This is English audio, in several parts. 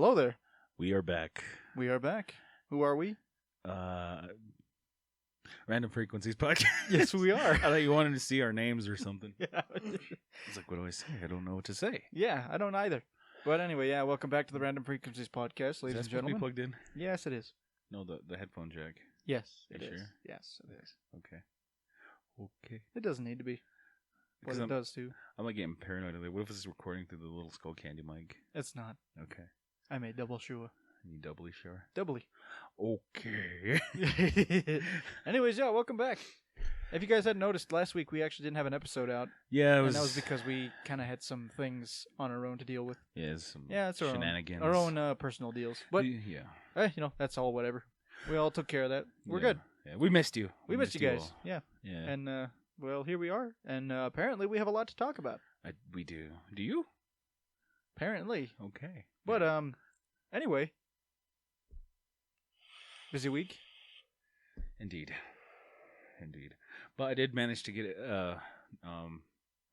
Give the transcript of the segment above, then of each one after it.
Hello there. We are back. We are back. Who are we? Random Frequencies Podcast. Yes, we are. I thought you wanted to see our names or something. Yeah. It's like, what do I say? I don't know what to say. Yeah, I don't either. But anyway, yeah, welcome back to the Random Frequencies Podcast, ladies and gentlemen. Is that supposed to be plugged in? Yes, it is. No, the headphone jack. Yes, You it is. sure? Yes, it is. Okay. It doesn't need to be. But Because it does too. I'm like getting paranoid. Like, what if it's recording through the little skull candy mic? It's not. Okay. I made double sure. You doubly sure? Doubly. Okay. Anyways, yeah, welcome back. If you guys hadn't noticed, last week we actually didn't have an episode out. Yeah, and that was because we kind of had some things on our own to deal with. Yeah, some it's our shenanigans. Our own personal deals. But, yeah. That's all whatever. We all took care of that. We're Yeah. good. Yeah, we missed you. We missed you guys. all. Yeah. Yeah. And, well, here we are. And apparently we have a lot to talk about. We do. Do you? Apparently. Okay. But, anyway. Busy week? Indeed. But I did manage to get a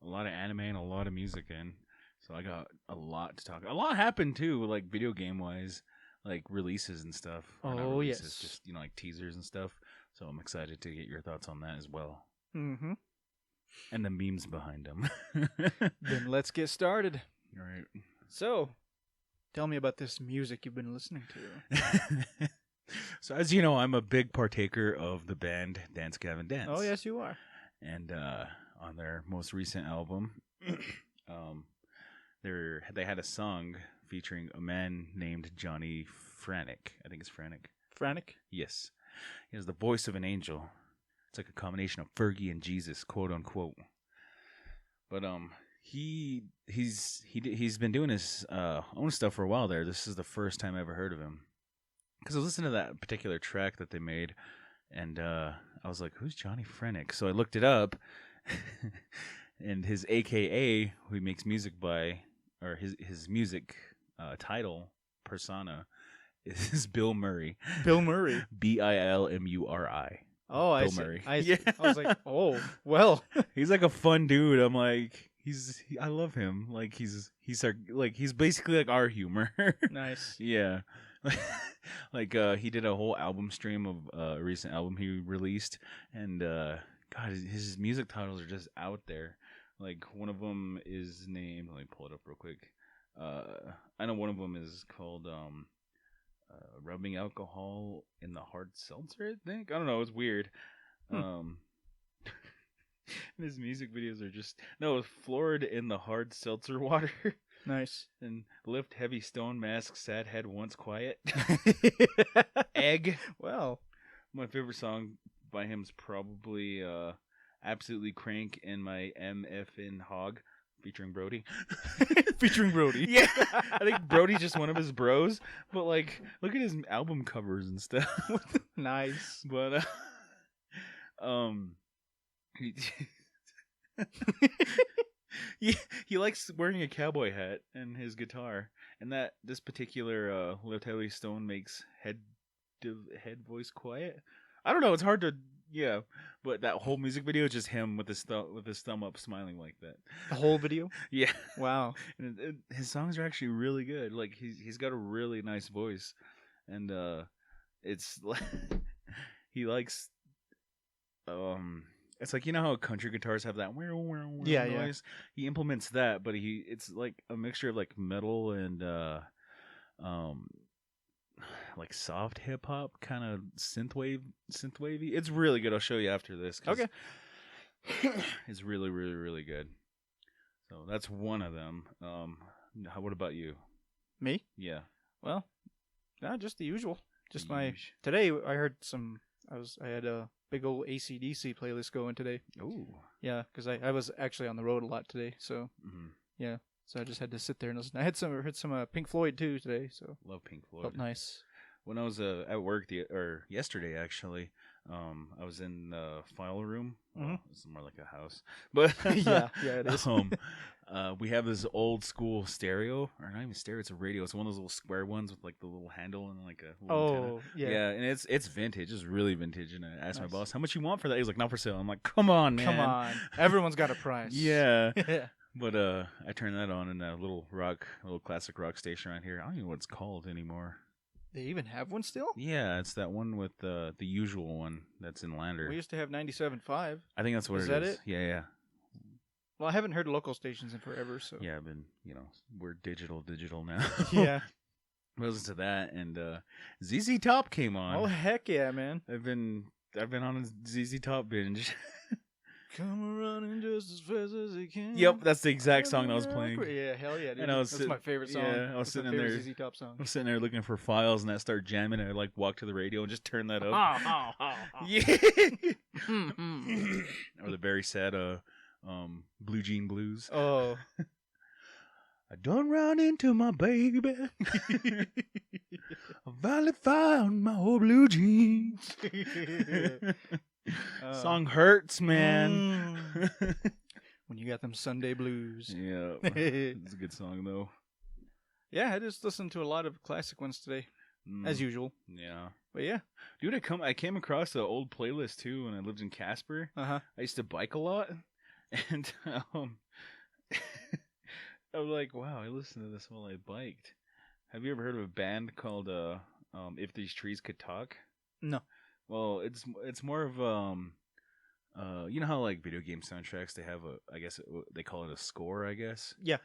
lot of anime and a lot of music in. So I got a lot to talk about. A lot happened too, like video game wise, like releases and stuff. Or not Oh, releases, yes. Just, like teasers and stuff. So I'm excited to get your thoughts on that as well. Mm-hmm. And the memes behind them. Then let's get started. All right. So, tell me about this music you've been listening to. So as you know, I'm a big partaker of the band Dance Gavin Dance. Oh, yes, you are. And on their most recent album, they had a song featuring a man named Johnny Franek. I think it's Franek. Franek? Yes. He has the voice of an angel. It's like a combination of Fergie and Jesus, quote unquote. But he's been doing his own stuff for a while there. This is the first time I ever heard of him. Because I was listening to that particular track that they made, and I was like, who's Johnny Franek? So I looked it up, and his AKA, who he makes music by, or his music title, persona, is Bill Murray. Bill Murray. Bilmuri. Oh, I Bill see. Murray. I was like, oh, well. He's like a fun dude. I'm like, I love him. Like he's basically like our humor. Nice. Yeah. Like he did a whole album stream of a recent album he released, and God, his music titles are just out there. Like one of them is named. Let me pull it up real quick. I know one of them is called "Rubbing Alcohol in the Hard Seltzer." I think, I don't know. It's weird. His music videos are just floored in the hard seltzer water. Nice. And lift heavy stone mask, sad head once quiet. Egg. Well, my favorite song by him is probably Absolutely Crank in My MFN Hog, featuring Brody. Featuring Brody. Yeah. I think Brody's just one of his bros. But like, look at his album covers and stuff. Nice. But he likes wearing a cowboy hat and his guitar, and this particular lift heavy stone makes head voice quiet. I don't know, it's hard to but that whole music video is just him with his thumb up smiling like that. The whole video? Yeah. Wow. And his songs are actually really good. Like he's got a really nice voice, and it's like he likes it's like, you know how country guitars have that noise? Yeah. He implements that, but it's like a mixture of like metal and like soft hip hop, kind of synthwavy. It's really good. I'll show you after this. Okay. It's really, really, really good. So that's one of them. What about you? Me? Yeah. Well, just the usual. Just today I heard I had a big old AC/DC playlist going today. Ooh. Yeah, because I was actually on the road a lot today, so yeah. So I just had to sit there and listen. I heard some Pink Floyd too today, so love Pink Floyd. Felt nice. When I was at work yesterday actually, I was in the file room. It's more like a house, but yeah, it is. We have this old school stereo, or not even stereo. It's a radio. It's one of those little square ones with like the little handle and like a little antenna. Yeah, and it's vintage. It's really vintage. And I asked my boss, "How much you want for that?" He's like, "Not for sale." I'm like, "Come on, man. Come on, everyone's got a price." Yeah. But I turned that on in that little classic rock station around here. I don't even know what it's called anymore. They even have one still? Yeah, it's that one with the usual one that's in Lander. We used to have 97.5. I think that's what Is it that is. it? Yeah. Well, I haven't heard local stations in forever, so. Yeah, I've been, we're digital now. Yeah. I listened to that, and ZZ Top came on. Oh, heck yeah, man. I've been on a ZZ Top binge. Come running just as fast as you can. Yep, that's the exact song I was playing. Yeah, hell yeah, dude. And That's my favorite song. Yeah, I was sitting in there. ZZ Top song. I was sitting there looking for files, and that started jamming. And I walked to the radio and just turned that up. Yeah. Or the very sad Blue Jean Blues. Oh. I done ran into my baby. I finally found my old blue jeans. Song hurts, man. When you got them Sunday blues. Yeah. It's a good song, though. Yeah, I just listened to a lot of classic ones today, as usual. Yeah. But yeah. Dude, I came across an old playlist, too, when I lived in Casper. Uh-huh. I used to bike a lot. And I was like, wow, I listened to this while I biked. Have you ever heard of a band called If These Trees Could Talk? No. Well, it's more of you know how like video game soundtracks they have I guess they call it a score, I guess. Yeah.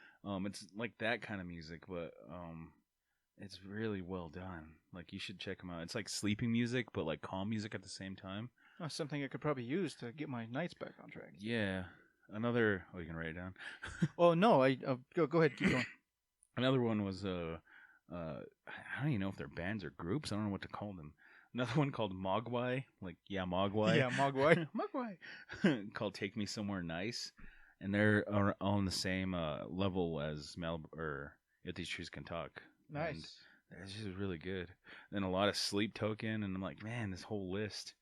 It's like that kind of music, but it's really well done. Like you should check them out. It's like sleeping music, but like calm music at the same time. Oh, something I could probably use to get my nights back on track. Yeah. You can write it down. Oh no, go ahead, keep going. Another one was I don't even know if they're bands or groups. I don't know what to call them. Another one called Mogwai, Mogwai. Yeah, Mogwai. Mogwai. Called Take Me Somewhere Nice. And they're on the same level as If These Trees Can Talk. Nice. And it's just really good. Then a lot of Sleep Token, and I'm like, man, this whole list.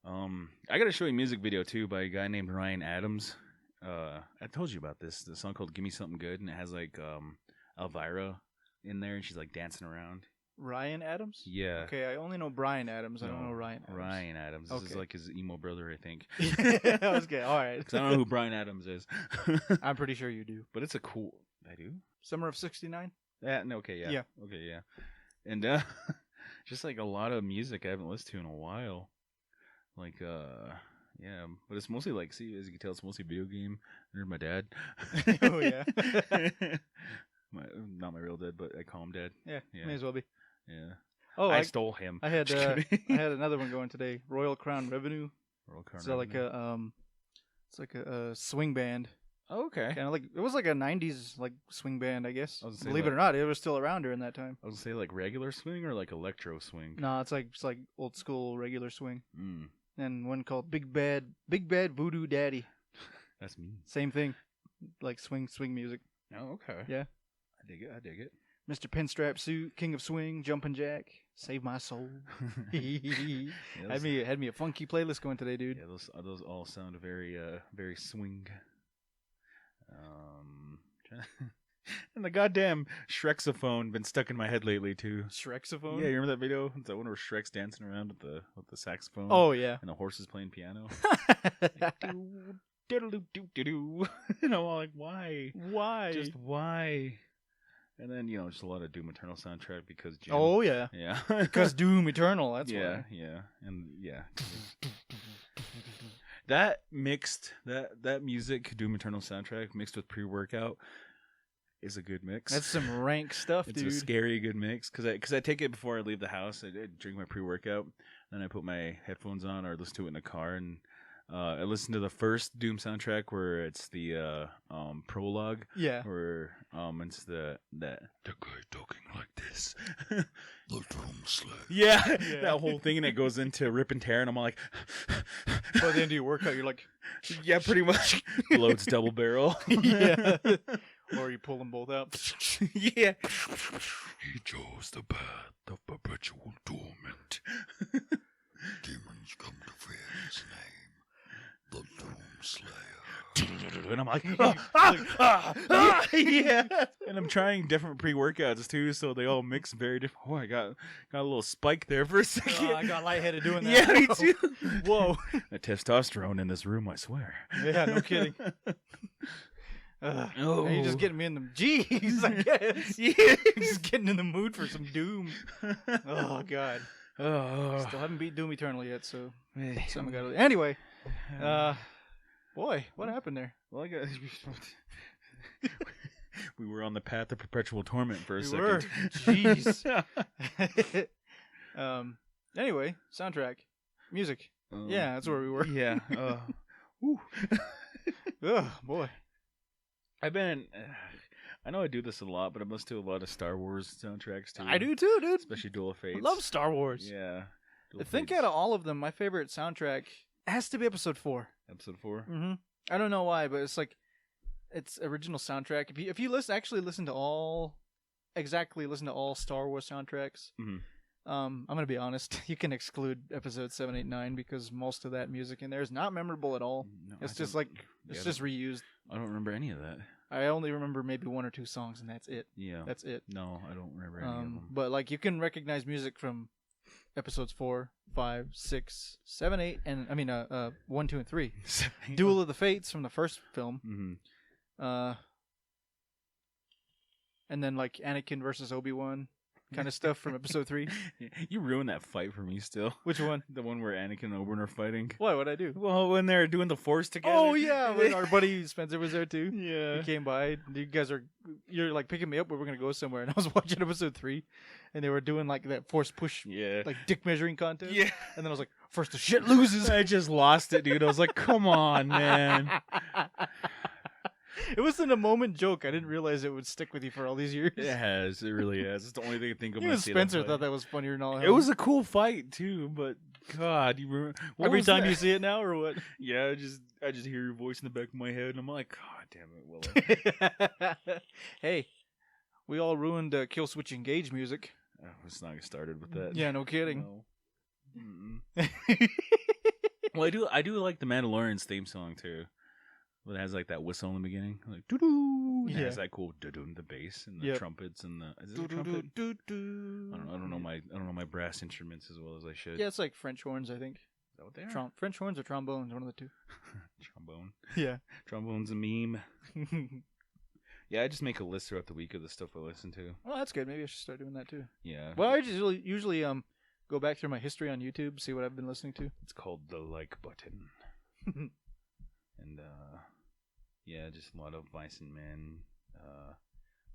I got to show you a music video, too, by a guy named Ryan Adams. I told you about this. The song called Give Me Something Good, and it has, like, Elvira in there, and she's, like, dancing around. Ryan Adams? Yeah. Okay, I only know Brian Adams. I don't know Ryan Adams. Ryan Adams. This is like his emo brother, I think. Okay, all right. Because I don't know who Brian Adams is. I'm pretty sure you do. But it's a cool... I do? Summer of '69? Okay, yeah. Okay, yeah. And just like a lot of music I haven't listened to in a while. Like, yeah. But it's mostly like, see, as you can tell, it's mostly video game. I heard my dad. Oh, yeah. Not my real dad, but I call him dad. Yeah, may as well be. Yeah. Oh, I stole him. I had I had another one going today. Royal Crown Revenue. Royal Crown so Revenue. It's like a swing band. Oh, okay. Kind of like it was like a '90s like swing band, I guess. I Believe it or not, it was still around during that time. I was gonna say like regular swing or like electro swing. No, it's like old school regular swing. Mm. And one called Big Bad Voodoo Daddy. That's me. Same thing, like swing music. Oh, okay. Yeah. I dig it. Mr. Pinstripe Suit, King of Swing, Jumpin' Jack, Save My Soul. Had me a funky playlist going today, dude. Yeah, those all sound very very swing. And the goddamn Shrexophone been stuck in my head lately too. Shrexophone? Yeah, you remember that video? It's that one where Shrek's dancing around with the saxophone. Oh yeah. And the horse is playing piano. Do. And I'm all like, why? Why? Just why? And then, just a lot of Doom Eternal soundtrack because Jim. Oh, yeah. Yeah. Because Doom Eternal, that's why. Yeah. And, yeah. That mixed, that music, Doom Eternal soundtrack, mixed with pre-workout is a good mix. That's some rank stuff, it's dude. It's a scary good mix. Because I take it before I leave the house. I drink my pre-workout. Then I put my headphones on or listen to it in the car. And I listened to the first Doom soundtrack where it's the prologue. Yeah. Where it's the guy talking like this. The Doom Slayer. Yeah, that whole thing, and it goes into rip and tear, and I'm all like. By the end of your workout, you're like. Yeah, pretty much. Loads double barrel. Yeah. Or you pull them both out. Yeah. He chose the path of perpetual torment. Demons come to fear his name. The Doom Slayer. And I'm like, yeah. And I'm trying different pre-workouts too, so they all mix very different. Oh, I got a little spike there for a second. I got lightheaded doing that. Yeah, me too. Whoa. The testosterone in this room, I swear. Yeah, no kidding. Now you're just getting me in the Jeez, I guess. Just getting in the mood for some Doom. Oh God. Still haven't beat Doom Eternal yet, so something got to. Anyway, boy, what happened there? Well, I got. We were on the path of perpetual torment for a second. Were. Jeez. Anyway, soundtrack, music. Yeah, that's where we were. Yeah. Oh boy. I've been. I know I do this a lot, but I must do a lot of Star Wars soundtracks too. I do too, dude. Especially Duel of Fates. I love Star Wars. Yeah. I think out of all of them, my favorite soundtrack has to be Episode 4. Episode 4. Mm-hmm. I don't know why, but it's like it's original soundtrack. If you listen to all Star Wars soundtracks. Mm-hmm. I'm gonna be honest. You can exclude Episode 7, 8, 9 because most of that music in there is not memorable at all. No, it's just reused. I don't remember any of that. I only remember maybe 1 or 2 songs, and that's it. Yeah, that's it. No, I don't remember any of them. But like you can recognize music from Episodes 4, 5, 6, 7, 8, and 1, 2, and 3. Duel of the Fates from the first film. Mm-hmm. And then like Anakin versus Obi-Wan kind of stuff from Episode 3. You ruined that fight for me still. Which one? The one where Anakin and Obi-Wan are fighting. Why? What'd I do? Well, when they're doing the Force together. Oh yeah, when our buddy Spencer was there too. Yeah. He came by. You're like picking me up. We were gonna go somewhere, and I was watching Episode 3, and they were doing like that Force push, like dick measuring contest. Yeah. And then I was like, first the shit loses. I just lost it, dude. I was like, come on, man. It wasn't a moment joke. I didn't realize it would stick with you for all these years. It has. It really has. It's the only thing I think of. Even Spencer thought that was funnier than all. It was a cool fight too, but God, you remember every time you see it now, or what? Yeah, I just hear your voice in the back of my head, and I'm like, God damn it, Willow. Hey, we all ruined Kill Switch Engage music. Oh, let's not get started with that. Yeah, no kidding. No. Well, I do like the Mandalorian's theme song too. Well, it has like that whistle in the beginning, like doo doo. It has that cool doo doo, the bass and the trumpets and the. Is it a trumpet? I don't know my brass instruments as well as I should. Yeah, it's like French horns, I think. Is that what they are? French horns or trombones, one of the two. Trombone. Yeah, trombone's a meme. Yeah, I just make a list throughout the week of the stuff I listen to. Well, that's good. Maybe I should start doing that too. Yeah. Well, I just usually go back through my history on YouTube, see what I've been listening to. It's called the like button. And yeah, just a lot of Vice and Men.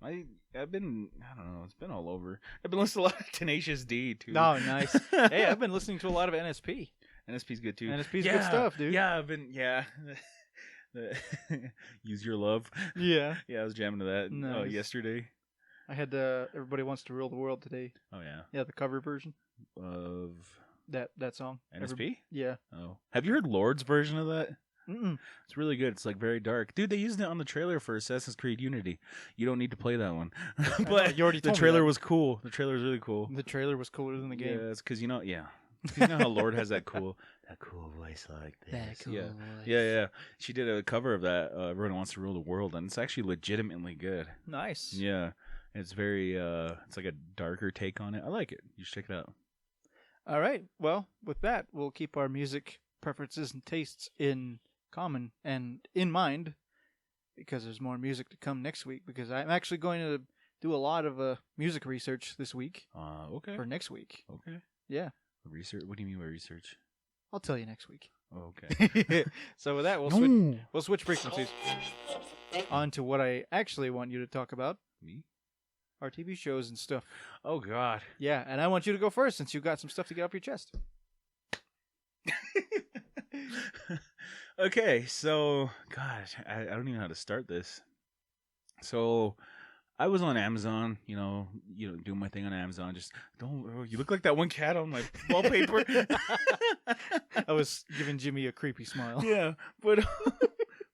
I've been, I don't know, it's been all over. I've been listening to a lot of Tenacious D too. Oh, nice. Hey, I've been listening to a lot of NSP. NSP's good too. NSP's good stuff, dude. Yeah, Use Your Love. Yeah. Yeah, I was jamming to that nice. Yesterday. I had Everybody Wants to Rule the World today. Oh yeah. Yeah, the cover version of that song. NSP. Yeah. Oh, have you heard Lord's version of that? Mm-mm. It's really good. It's like very dark, dude. They used it on the trailer for Assassin's Creed Unity. You don't need to play that one, but you already told the trailer me that. was cool. The trailer was really cool. The trailer was cooler than the game. Yeah, it's because you know how Lord has that cool voice like this. That cool voice. Yeah. She did a cover of that. Everyone Wants to Rule the World, and it's actually legitimately good. Nice. Yeah, it's very. It's like a darker take on it. I like it. You should check it out. All right. Well, with that, we'll keep our music preferences and tastes in common and in mind, because there's more music to come next week, because I'm actually going to do a lot of music research this week. Okay. For next week. Okay. Yeah. Research? What do you mean by research? I'll tell you next week. Oh, okay. So with that, we'll switch frequencies on to what I actually want you to talk about. Me? Our TV shows and stuff. Oh God. Yeah, and I want you to go first since you've got some stuff to get off your chest. Okay, so God, I don't even know how to start this. So I was on Amazon, doing my thing on Amazon. Just you look like that one cat on my wallpaper. I was giving Jimmy a creepy smile. Yeah, but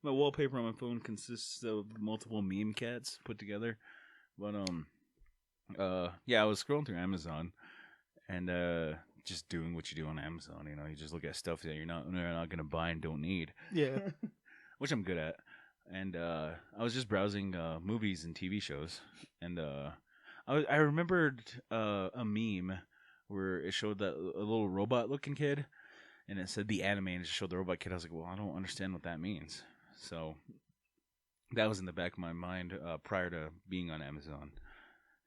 my wallpaper on my phone consists of multiple meme cats put together. But yeah, I was scrolling through Amazon and just doing what you do on Amazon. You just look at stuff that you're not going to buy and don't need. Yeah. Which I'm good at. And I was just browsing movies and TV shows. And I remembered a meme where it showed that a little robot-looking kid. And it said the anime and it showed the robot kid. I was like, well, I don't understand what that means. So that was in the back of my mind prior to being on Amazon,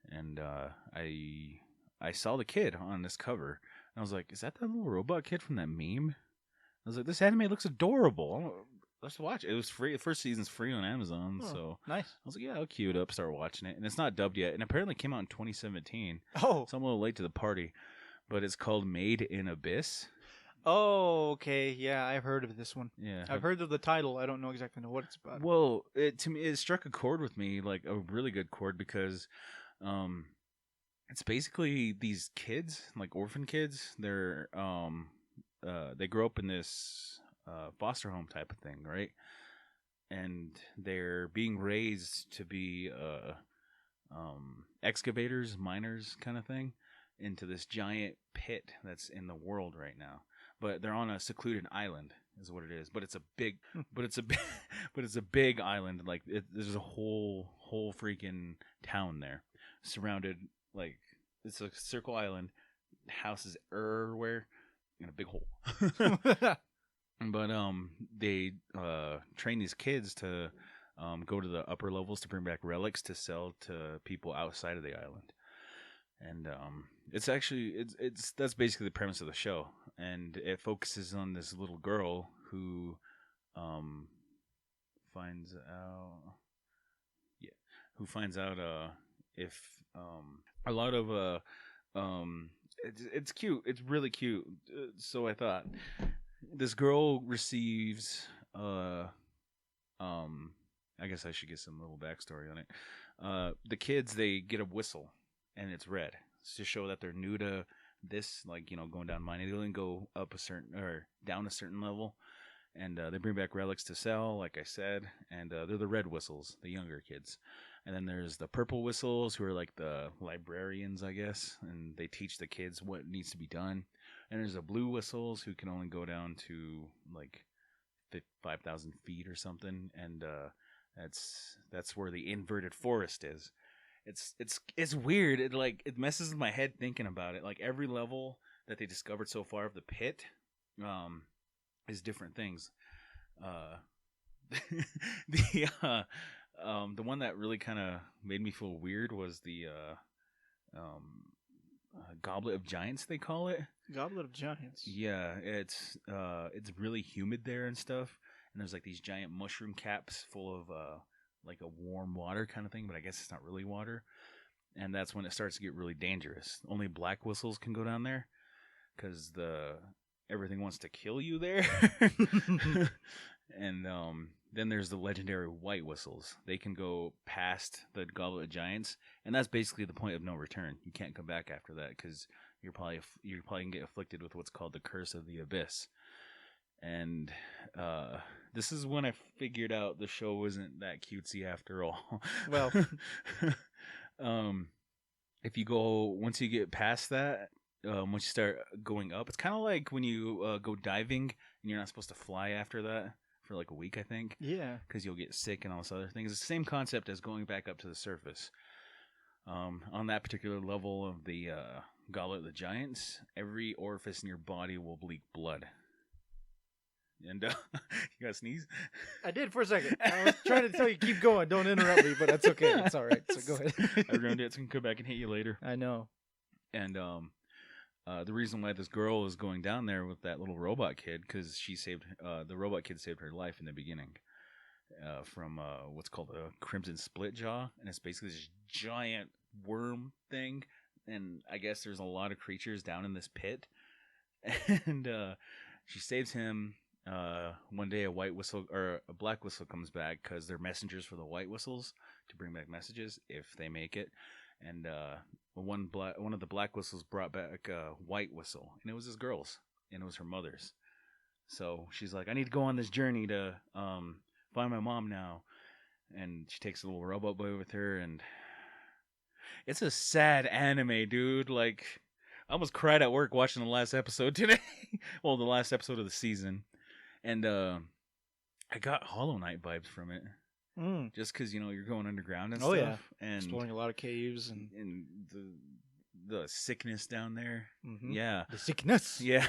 and I saw the kid on this cover, and I was like, "Is that little robot kid from that meme?" I was like, "This anime looks adorable. Let's watch it." It was free. The first season's free on Amazon, so nice. I was like, "Yeah, I'll queue it up, start watching it." And it's not dubbed yet, and apparently it came out in 2017. Oh, So I'm a little late to the party, but it's called Made in Abyss. oh, okay. Yeah, I've heard of this one. Yeah, I've heard of the title. I don't know exactly what it's about. Well, to me, it struck a chord with me, like a really good chord, because it's basically these kids, like orphan kids. They're they grow up in this foster home type of thing, right? And they're being raised to be excavators, miners, kind of thing, into this giant pit that's in the world right now. But they're on a secluded island, is what it is. But it's a big, but it's a big island. Like there's a whole freaking town there, surrounded, like it's a circle island, houses everywhere, in a big hole. But they train these kids to go to the upper levels to bring back relics to sell to people outside of the island. And it's actually it's that's basically the premise of the show, and it focuses on this little girl who finds out if a lot of it's cute, it's really cute. So I thought this girl receives I guess I should get some little backstory on it. The kids, they get a whistle, and it's red. It's to show that they're new to this, like, going down mining. They only go up a certain, or down a certain level, and they bring back relics to sell, like I said, and they're the red whistles, the younger kids. And then there's the purple whistles, who are like the librarians, I guess, and they teach the kids what needs to be done. And there's the blue whistles, who can only go down to like 5,000 feet or something, and that's where the inverted forest is. It's weird. It messes with my head thinking about it. Like every level that they discovered so far of the pit, is different things. The one that really kind of made me feel weird was the Goblet of Giants, they call it. Goblet of Giants. Yeah, it's really humid there and stuff, and there's like these giant mushroom caps full of like a warm water kind of thing, but I guess it's not really water. And that's when it starts to get really dangerous. Only black whistles can go down there because everything wants to kill you there. And then there's the legendary white whistles. They can go past the Goblet of Giants, and that's basically the point of no return. You can't come back after that because you're probably gonna get afflicted with what's called the Curse of the Abyss. And this is when I figured out the show wasn't that cutesy after all. Well, once you get past that, once you start going up, it's kind of like when you go diving and you're not supposed to fly after that for like a week, I think. Yeah. Because you'll get sick and all this other things. It's the same concept as going back up to the surface. On that particular level of the Goblet of the Giants, every orifice in your body will bleed blood. And you got to sneeze? I did for a second. I was trying to tell you keep going. Don't interrupt me, but that's okay. It's all right. So go ahead. I ruined it. So I can come back and hit you later. I know. And the reason why this girl is going down there with that little robot kid, because the robot kid saved her life in the beginning from what's called a crimson split jaw, and it's basically this giant worm thing. And I guess there's a lot of creatures down in this pit, and she saves him. One day a white whistle or a black whistle comes back because they're messengers for the white whistles to bring back messages if they make it. And one of the black whistles brought back a white whistle, and it was his girl's, and it was her mother's. So she's like, I need to go on this journey to find my mom now. And she takes a little robot boy with her, and it's a sad anime, dude. Like, I almost cried at work watching the last episode today. Well, the last episode of the season. And I got Hollow Knight vibes from it. Just because, you're going underground and stuff. Yeah. And exploring a lot of caves. And the sickness down there. Mm-hmm. Yeah, The sickness. yeah.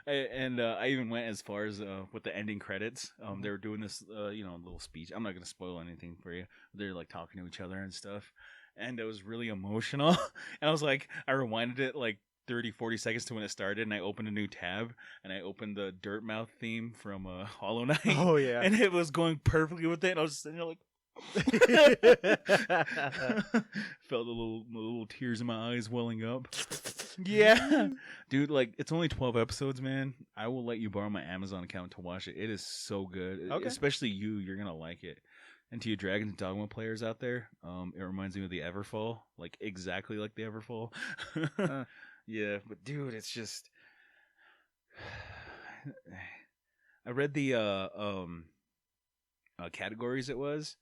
And I even went as far as with the ending credits. They were doing this, little speech. I'm not gonna spoil anything for you. They're like talking to each other and stuff, and it was really emotional. And I was like, I rewinded it like 30, 40 seconds to when it started, and I opened a new tab, and I opened the Dirt Mouth theme from Hollow Knight. Oh yeah. And it was going perfectly with it, and I was just sitting there like, felt the little tears in my eyes welling up. Yeah, dude, like it's only 12 episodes, man. I will let you borrow my Amazon account to watch it. It is so good. Okay. Especially you're gonna like it. And to you Dragons and Dogma players out there, it reminds me of the Everfall, like exactly like the Everfall. Yeah, but dude, it's just I read the categories it was.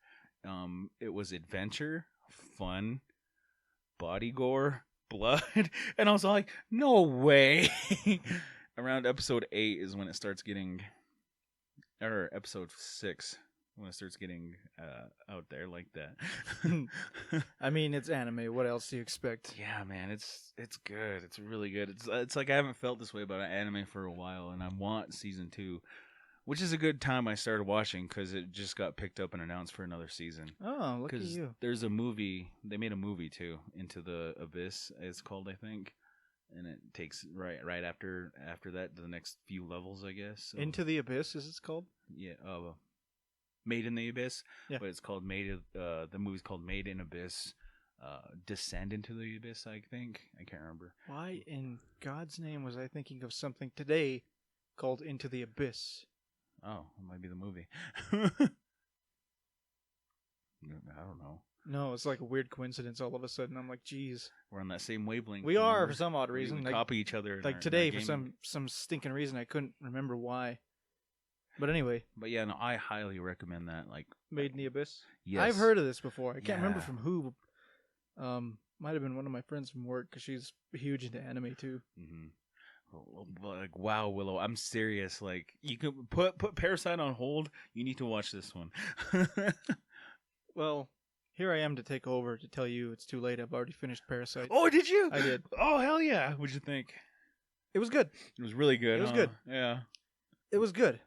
It was adventure, fun, body gore, blood, and I was like, no way. Around episode 8 is when it starts getting, or episode 6 when it starts getting out there like that. I mean, it's anime. What else do you expect? Yeah, man, it's good. It's really good. It's like I haven't felt this way about an anime for a while, and I want season 2, which is a good time I started watching because it just got picked up and announced for another season. Oh, look at you! There's a movie. They made a movie too, Into the Abyss. It's called, I think, and it takes right after that the next few levels, I guess. So, Into the Abyss is it called? Yeah. Made in the Abyss. Yeah. But it's called the movie's called Made in Abyss. Descend into the Abyss, I think. I can't remember. Why in God's name was I thinking of something today called Into the Abyss? Oh, it might be the movie. I don't know. No, it's like a weird coincidence all of a sudden. I'm like, geez. We're on that same wavelength. We are for some odd reason. We like, copy each other. Like today, for some stinking reason, I couldn't remember why. But anyway. But yeah, no, I highly recommend that. Like, Made in the Abyss? Yes. I've heard of this before. I can't remember Yeah. from who. Might have been one of my friends from work because she's huge into anime too. Mm-hmm. Like, wow, Willow, I'm serious. Like, you can put Parasite on hold. You need to watch this one. Well, here I am to take over to tell you it's too late. I've already finished Parasite. Oh, did you? I did. Oh, hell yeah. What'd you think? It was good. It was really good. It was good. Yeah. It was good.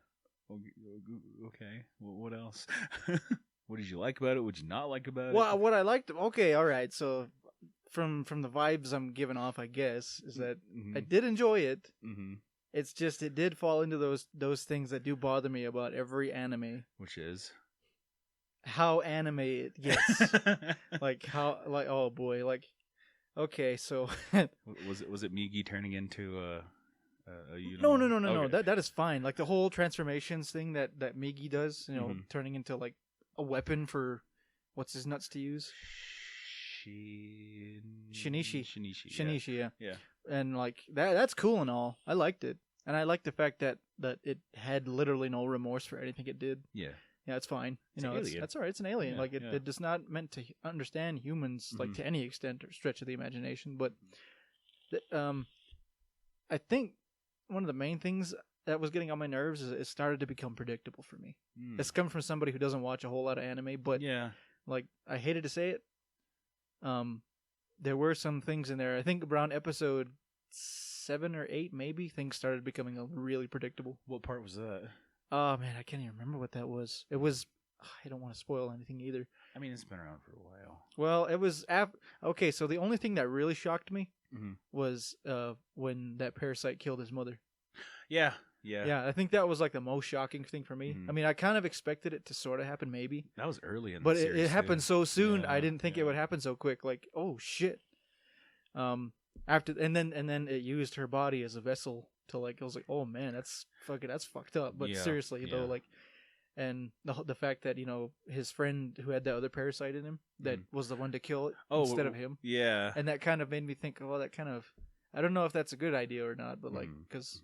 Okay. Well, what else? What did you like about it? What did you not like about it? Well, what I liked. Okay, all right. So, from the vibes I'm giving off, I guess, is that I did enjoy it. Mm-hmm. It's just it did fall into those things that do bother me about every anime. Which is how anime it gets. Oh boy, like okay, so was it Migi turning into No. Okay. That is fine. Like the whole transformations thing that Migi does, turning into like a weapon for what's his nuts to use? Shinichi, yeah. And like that's cool and all. I liked it. And I liked the fact that it had literally no remorse for anything it did. Yeah. Yeah, it's fine. It's that's all right. It's an alien. Yeah, like it is not meant to understand humans like to any extent or stretch of the imagination. But I think one of the main things that was getting on my nerves is it started to become predictable for me. It's come from somebody who doesn't watch a whole lot of anime, but yeah, like I hated to say it. There were some things in there. I think around episode 7 or 8, maybe things started becoming really predictable. What part was that? Oh man, I can't even remember what that was. It was. I don't want to spoil anything either. I mean, it's been around for a while. Well, it was okay. So the only thing that really shocked me was when that parasite killed his mother. Yeah. I think that was like the most shocking thing for me. I mean, I kind of expected it to sort of happen, maybe. That was early in the but series, it happened so soon. Yeah, I didn't think it would happen so quick. Like, oh shit. After and then it used her body as a vessel to like. I was like, oh man, that's fucked up. But seriously though, like, and the fact that his friend who had that other parasite in him that was the one to kill it instead of him. Yeah. And that kind of made me think, oh, that kind of. I don't know if that's a good idea or not, but like, because.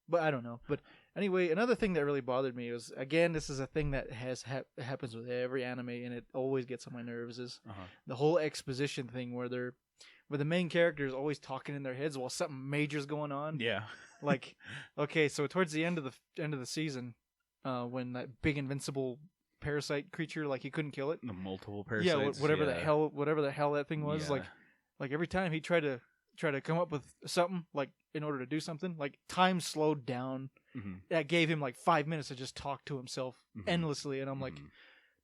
But I don't know. But anyway, another thing that really bothered me was, again, this is a thing that happens with every anime, and it always gets on my nerves, is the whole exposition thing where the main character is always talking in their heads while something major's going on. Yeah. Like, okay, so towards the end of the season, when that big invincible parasite creature, like he couldn't kill it. The multiple parasites. Yeah, whatever the hell that thing was, like every time he tried to try to come up with something, like, in order to do something, like, time slowed down. Mm-hmm. That gave him, like, 5 minutes to just talk to himself endlessly. And I'm like,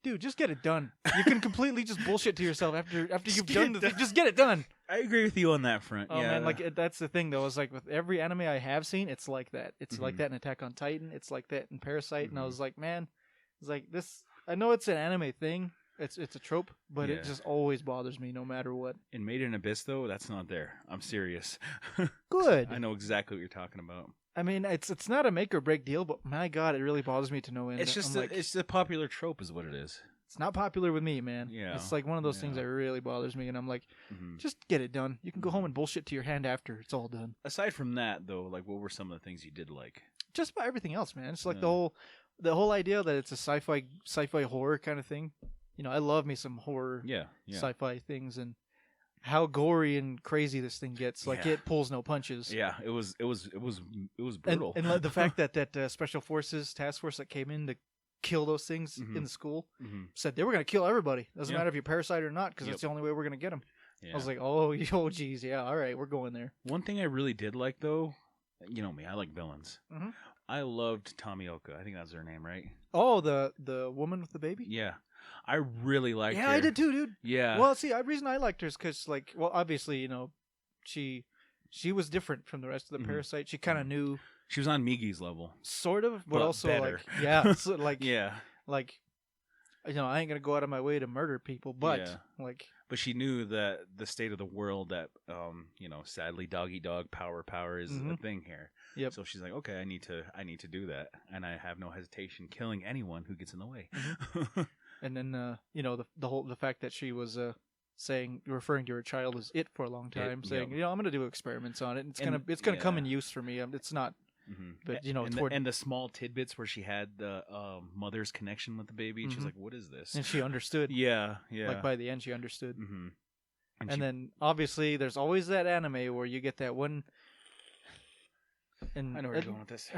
dude, just get it done. You can completely just bullshit to yourself after you've done the thing. Just get it done. I agree with you on that front. Oh, yeah. man, like, that's the thing, though. It's like, with every anime I have seen, it's like that. It's like that in Attack on Titan. It's like that in Parasite. And I was like, man, it's like this. I know it's an anime thing. It's a trope, but it just always bothers me no matter what. In Made in Abyss, though, that's not there. I'm serious. Good. I know exactly what you're talking about. I mean, it's not a make or break deal, but my God, it really bothers me to no end. It's just it's a popular trope, is what it is. It's not popular with me, man. Yeah. It's like one of those things that really bothers me, and I'm like, just get it done. You can go home and bullshit to your hand after it's all done. Aside from that, though, like, what were some of the things you did like? Just about everything else, man. It's like the whole idea that it's a sci-fi horror kind of thing. You know, I love me some horror, sci-fi things, and how gory and crazy this thing gets. Like, it pulls no punches. Yeah, it was brutal. And the fact that special forces task force that came in to kill those things in the school said they were going to kill everybody. Doesn't matter if you're parasite or not, because that's the only way we're going to get them. Yeah. I was like, oh, geez, yeah, all right, we're going there. One thing I really did like, though, you know me, I like villains. I loved Tomioka. I think that's her name, right? Oh, the woman with the baby? Yeah. I really liked her. Yeah, I did too, dude. Yeah. Well, see, the reason I liked her is because, like, well, obviously, you know, she was different from the rest of the parasite. She kind of knew. She was on Migi's level. Sort of, but also, better. like, yeah. So, like, yeah. Like, you know, I ain't going to go out of my way to murder people, but, like. But she knew that the state of the world that, you know, sadly, dog eat dog, power is a thing here. Yep. So she's like, okay, I need to do that, and I have no hesitation killing anyone who gets in the way. And then, you know, the fact that she was referring to her child as it for a long time, saying, you know, I'm going to do experiments on it. And it's gonna come in use for me. It's not. But you know, and the small tidbits where she had the mother's connection with the baby, and she's like, "What is this?" And she understood. Yeah. Like by the end, she understood. And then obviously, there's always that anime where you get that one. And I know where you're going with this.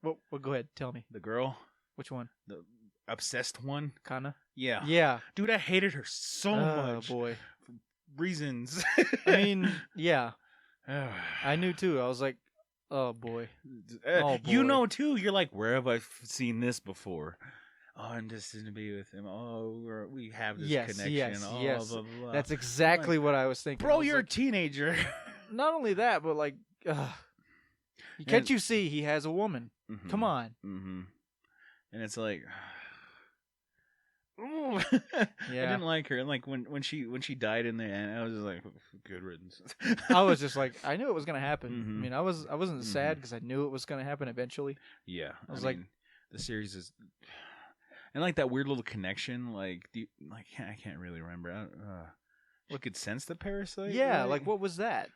Well, go ahead, tell me. The girl. Which one? The obsessed one. Kana. Yeah. Yeah. Dude, I hated her so much. Oh boy. For reasons. I mean, yeah. I knew too. I was like, oh boy. Oh boy. You know too. You're like, where have I seen this before? Oh, I'm destined to be with him. Oh, we have this connection. Yes. Blah, blah, blah. That's exactly what I was thinking. Bro, you're a teenager. Not only that, but like, can't you see he has a woman? Come on. And it's like, I didn't like her. And like when she died in the end, I was just like, good riddance. I was just like, I knew it was gonna happen. I mean, I wasn't sad because I knew it was gonna happen eventually. Yeah, I was like, the series is, and like that weird little connection. Like I can't really remember. What could sense the parasite? Yeah, right? like what was that?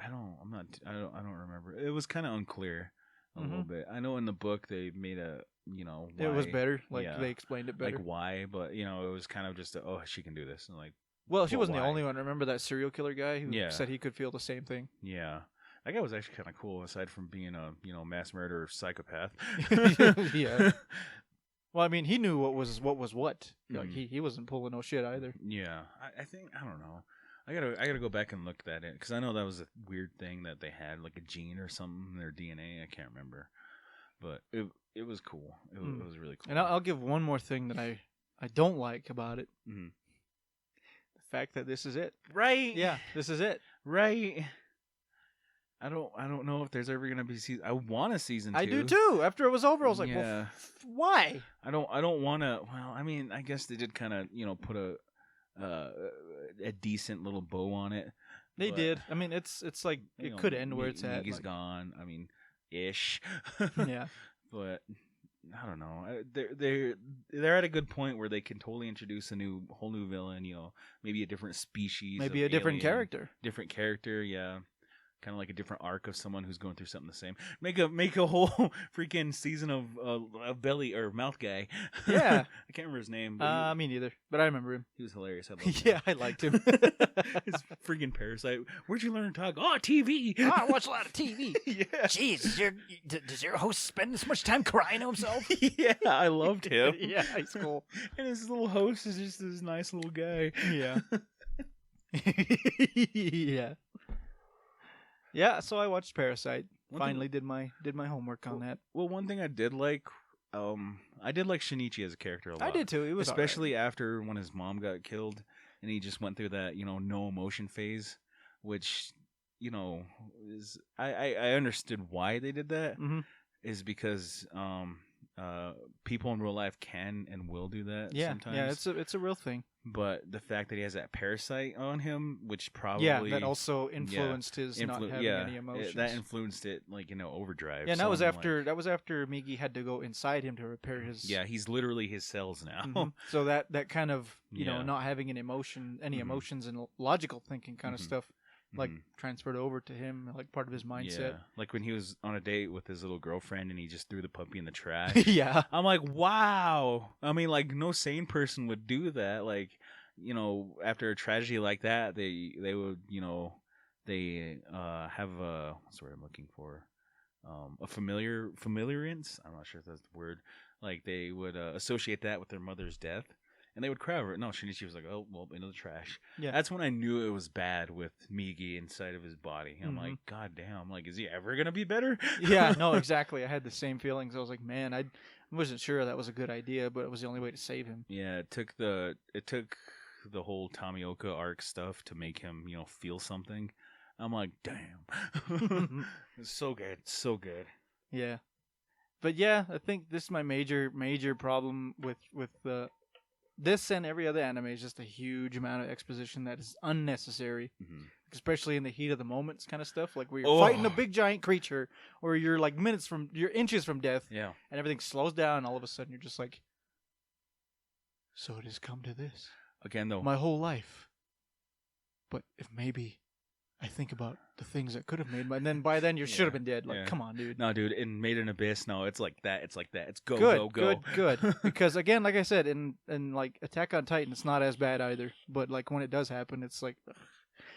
I don't remember. It was kind of unclear a little bit. I know in the book they made a, you know, why, it was better. Like they explained it better. Like why, but you know, it was kind of just she can do this, and like. Well, she wasn't the only one. Remember that serial killer guy who said he could feel the same thing? Yeah, that guy was actually kind of cool. Aside from being a mass murderer psychopath. Yeah. Well, I mean, he knew what was what. Like he wasn't pulling no shit either. Yeah, I think I don't know. I gotta go back and look that in because I know that was a weird thing that they had, like a gene or something in their DNA. I can't remember, but it was cool. It was really cool. And I'll give one more thing that I don't like about it. The fact that this is it. Right. Yeah, this is it. Right. I don't know if there's ever gonna be season. I want a season 2. I do too. After it was over, I was like, well, why? I don't want to. Well, I mean, I guess they did kind of put a decent little bow on it. They did. I mean, it's like it could end where it's at. Migi's gone. I mean, ish. Yeah. But I don't know. They're at a good point where they can totally introduce a whole new villain. Maybe a different species. Maybe a different character. Different character. Yeah. Kind of like a different arc of someone who's going through something the same. Make a whole freaking season of belly or mouth guy. Yeah, I can't remember his name. But me neither. But I remember him. He was hilarious. I liked him. His freaking parasite. Where'd you learn to talk? Oh, TV. Oh, I watch a lot of TV. Yeah. Jeez, does your host spend this much time crying to himself? Yeah, I loved him. Yeah, he's cool. And his little host is just this nice little guy. Yeah. Yeah. Yeah, so I watched Parasite. One Finally did my homework on that. Well, one thing I did like, I did like Shinichi as a character a lot. I did too. He was especially after when his mom got killed, and he just went through that no emotion phase, which is I understood why they did that. Mm-hmm. Is because people in real life can and will do that. Yeah, sometimes. yeah, it's a real thing. But the fact that he has that parasite on him, which probably that also influenced his not having any emotions. That influenced it, overdrive. Yeah, and that was after Migi had to go inside him to repair his. Yeah, he's literally his cells now. Mm-hmm. So that kind of not having any emotions and logical thinking kind of stuff, like transferred over to him, like part of his mindset. Yeah, like when he was on a date with his little girlfriend and he just threw the puppy in the trash. Yeah, I'm like, wow. I mean, like, no sane person would do that. Like, after a tragedy like that, they would, they have what's the word I'm looking for? A familiarance. I'm not sure if that's the word. Like, they would associate that with their mother's death. And they would cry over it. No, Shinichi was like, oh, well, into the trash. Yeah. That's when I knew it was bad with Migi inside of his body. I'm like, God damn. I'm like, is he ever going to be better? Yeah, no, exactly. I had the same feelings. I was like, man, I wasn't sure that was a good idea, but it was the only way to save him. Yeah, it took the whole Tomioka arc stuff to make him, feel something. I'm like, damn. It's so good. So good. Yeah. But yeah, I think this is my major problem with the... This and every other anime is just a huge amount of exposition that is unnecessary, especially in the heat of the moments kind of stuff, like where you're fighting a big giant creature, or you're like you're inches from death, and everything slows down, and all of a sudden you're just like, so it has come to this. Again, though. My whole life. But if maybe I think about the things that could have made and then by then you should have been dead. Like, come on, dude. No, dude, in Made in Abyss, no, it's like that. It's like that. It's go, good, go. Good. Because again, like I said, in like Attack on Titan, it's not as bad either. But like when it does happen, it's like.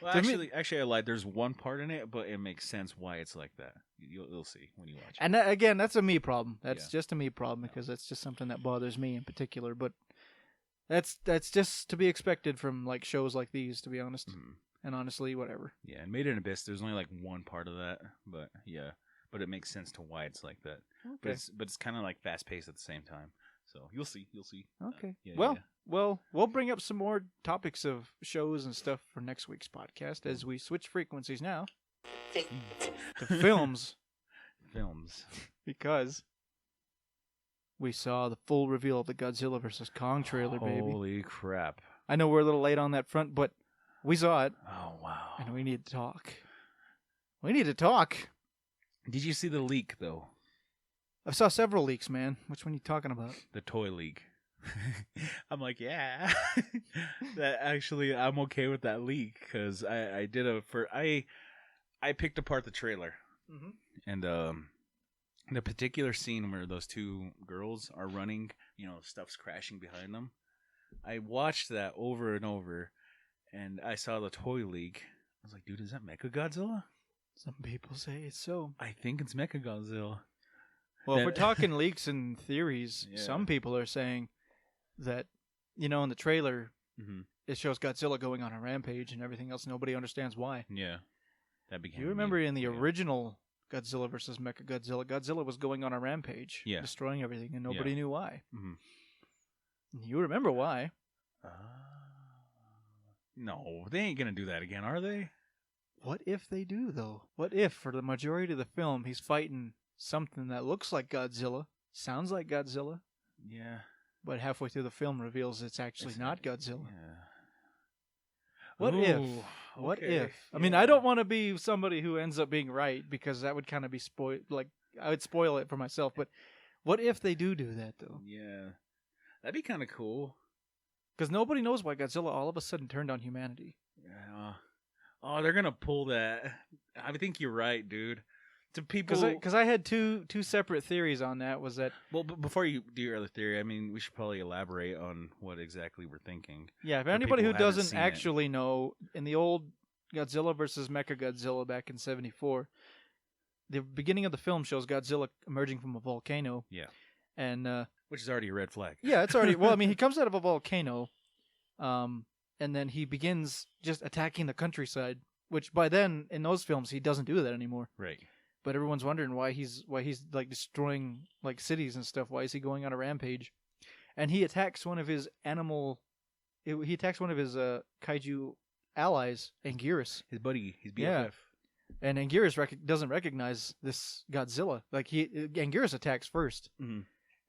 Well, actually, I lied. There's one part in it, but it makes sense why it's like that. You'll see when you watch it. And again, that's a me problem. That's just a me problem because that's just something that bothers me in particular. But that's just to be expected from like shows like these, to be honest. Mm-hmm. And honestly, whatever. Yeah, and Made in Abyss, there's only like one part of that, but but it makes sense to why it's like that. Okay. But it's kind of like fast paced at the same time. So you'll see. Okay. Well, we'll bring up some more topics of shows and stuff for next week's podcast as we switch frequencies now to films. Because we saw the full reveal of the Godzilla vs. Kong trailer, baby. Holy crap! I know we're a little late on that front, but. We saw it. Oh, wow. And we need to talk. Did you see the leak, though? I saw several leaks, man. Which one are you talking about? The toy leak. I'm like, yeah. That actually, I'm okay with that leak because I picked apart the trailer. Mm-hmm. And the particular scene where those two girls are running, stuff's crashing behind them. I watched that over and over. And I saw the toy leak. I was like, dude, is that Mechagodzilla? Some people say it's so. I think it's Mechagodzilla. Well, if we're talking leaks and theories, some people are saying that, in the trailer, it shows Godzilla going on a rampage and everything else. Nobody understands why. Yeah. That became. You remember in the original Godzilla versus Mechagodzilla, Godzilla was going on a rampage, destroying everything, and nobody knew why. Mm-hmm. You remember why. No, they ain't gonna do that again, are they? What if they do, though? What if, for the majority of the film, he's fighting something that looks like Godzilla, sounds like Godzilla? Yeah. But halfway through the film reveals it's actually not Godzilla. Yeah. What if? What if? I mean, I don't want to be somebody who ends up being right, because that would kind of be I would spoil it for myself, but what if they do that, though? Yeah. That'd be kind of cool. Because nobody knows why Godzilla all of a sudden turned on humanity. Yeah. Oh, they're gonna pull that. I think you're right, dude. To people, because I had two separate theories on that. Was that before you do your other theory? I mean, we should probably elaborate on what exactly we're thinking. Yeah, if anybody who doesn't actually know, in the old Godzilla versus Mechagodzilla back in '74, the beginning of the film shows Godzilla emerging from a volcano. Yeah. And which is already a red flag. Yeah, it's already. Well, I mean, he comes out of a volcano, and then he begins just attacking the countryside which by then in those films he doesn't do that anymore. Right. But everyone's wondering why he's like destroying like cities and stuff. Why is he going on a rampage? And he attacks one of his he attacks one of his kaiju allies, Anguirus. His buddy, his BFF. Yeah. And Anguirus doesn't recognize this Godzilla. Like Anguirus attacks first. Mm-hmm.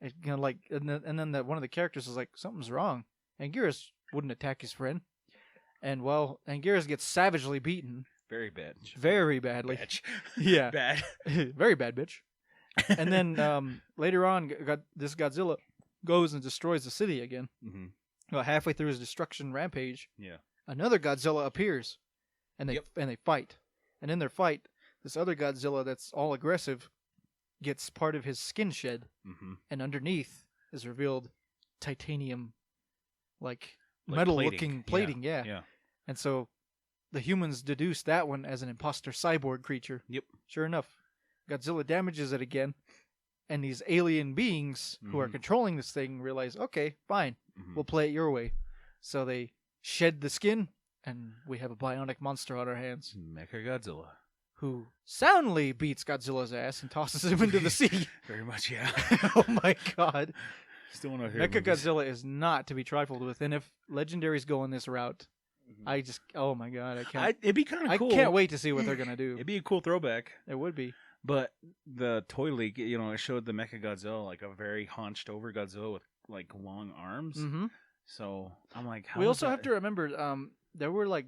And, and then one of the characters is like, something's wrong. Anguirus wouldn't attack his friend. And well, Anguirus gets savagely beaten. Very bad. Very badly. Bitch. Yeah. Bad. Very bad, bitch. And then later on, this Godzilla goes and destroys the city again. Mm-hmm. Well, halfway through his destruction rampage, Yeah. another Godzilla appears, and they fight. And in their fight, this other Godzilla that's all aggressive gets part of his skin shed, and underneath is revealed titanium, like metal-looking plating. Yeah. And so the humans deduce that one as an imposter cyborg creature. Yep. Sure enough, Godzilla damages it again, and these alien beings who are controlling this thing realize, okay, fine, we'll play it your way. So they shed the skin, and we have a bionic monster on our hands. Mechagodzilla. Who soundly beats Godzilla's ass and tosses him into the sea. Very much, yeah. Oh my god. Still want to hear Mechagodzilla is not to be trifled with, and if Legendaries go in this route, oh my god, I can't. It'd be kind of cool. I can't wait to see what they're gonna do. It'd be a cool throwback. It would be. But the Toy League, it showed the Mechagodzilla, like a very hunched over Godzilla with like long arms. Mm-hmm. So I'm like, we also have to remember, there were like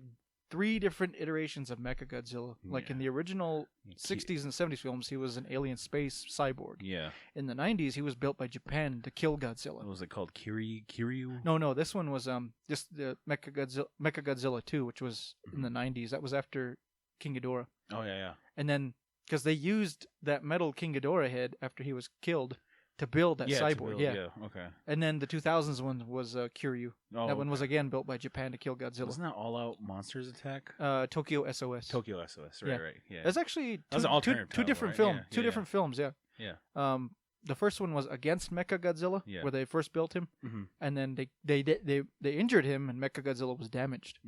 3 different iterations of Mechagodzilla. Like in the original 60s and 70s films, he was an alien space cyborg. Yeah. In the 90s, he was built by Japan to kill Godzilla. What was it called? Kiryu? No. This one was just the Mechagodzilla 2, which was in the 90s. That was after King Ghidorah. Oh, yeah. And then, because they used that metal King Ghidorah head after he was killed to build that cyborg. Yeah, okay. And then the 2000s one was Kiryu. Oh, that one was again built by Japan to kill Godzilla. Wasn't that All Out Monsters Attack? Tokyo SOS. Tokyo SOS, right. Yeah. That's actually two different films. Yeah. Yeah. The first one was against Mechagodzilla, where they first built him, and then they injured him, and Mechagodzilla was damaged.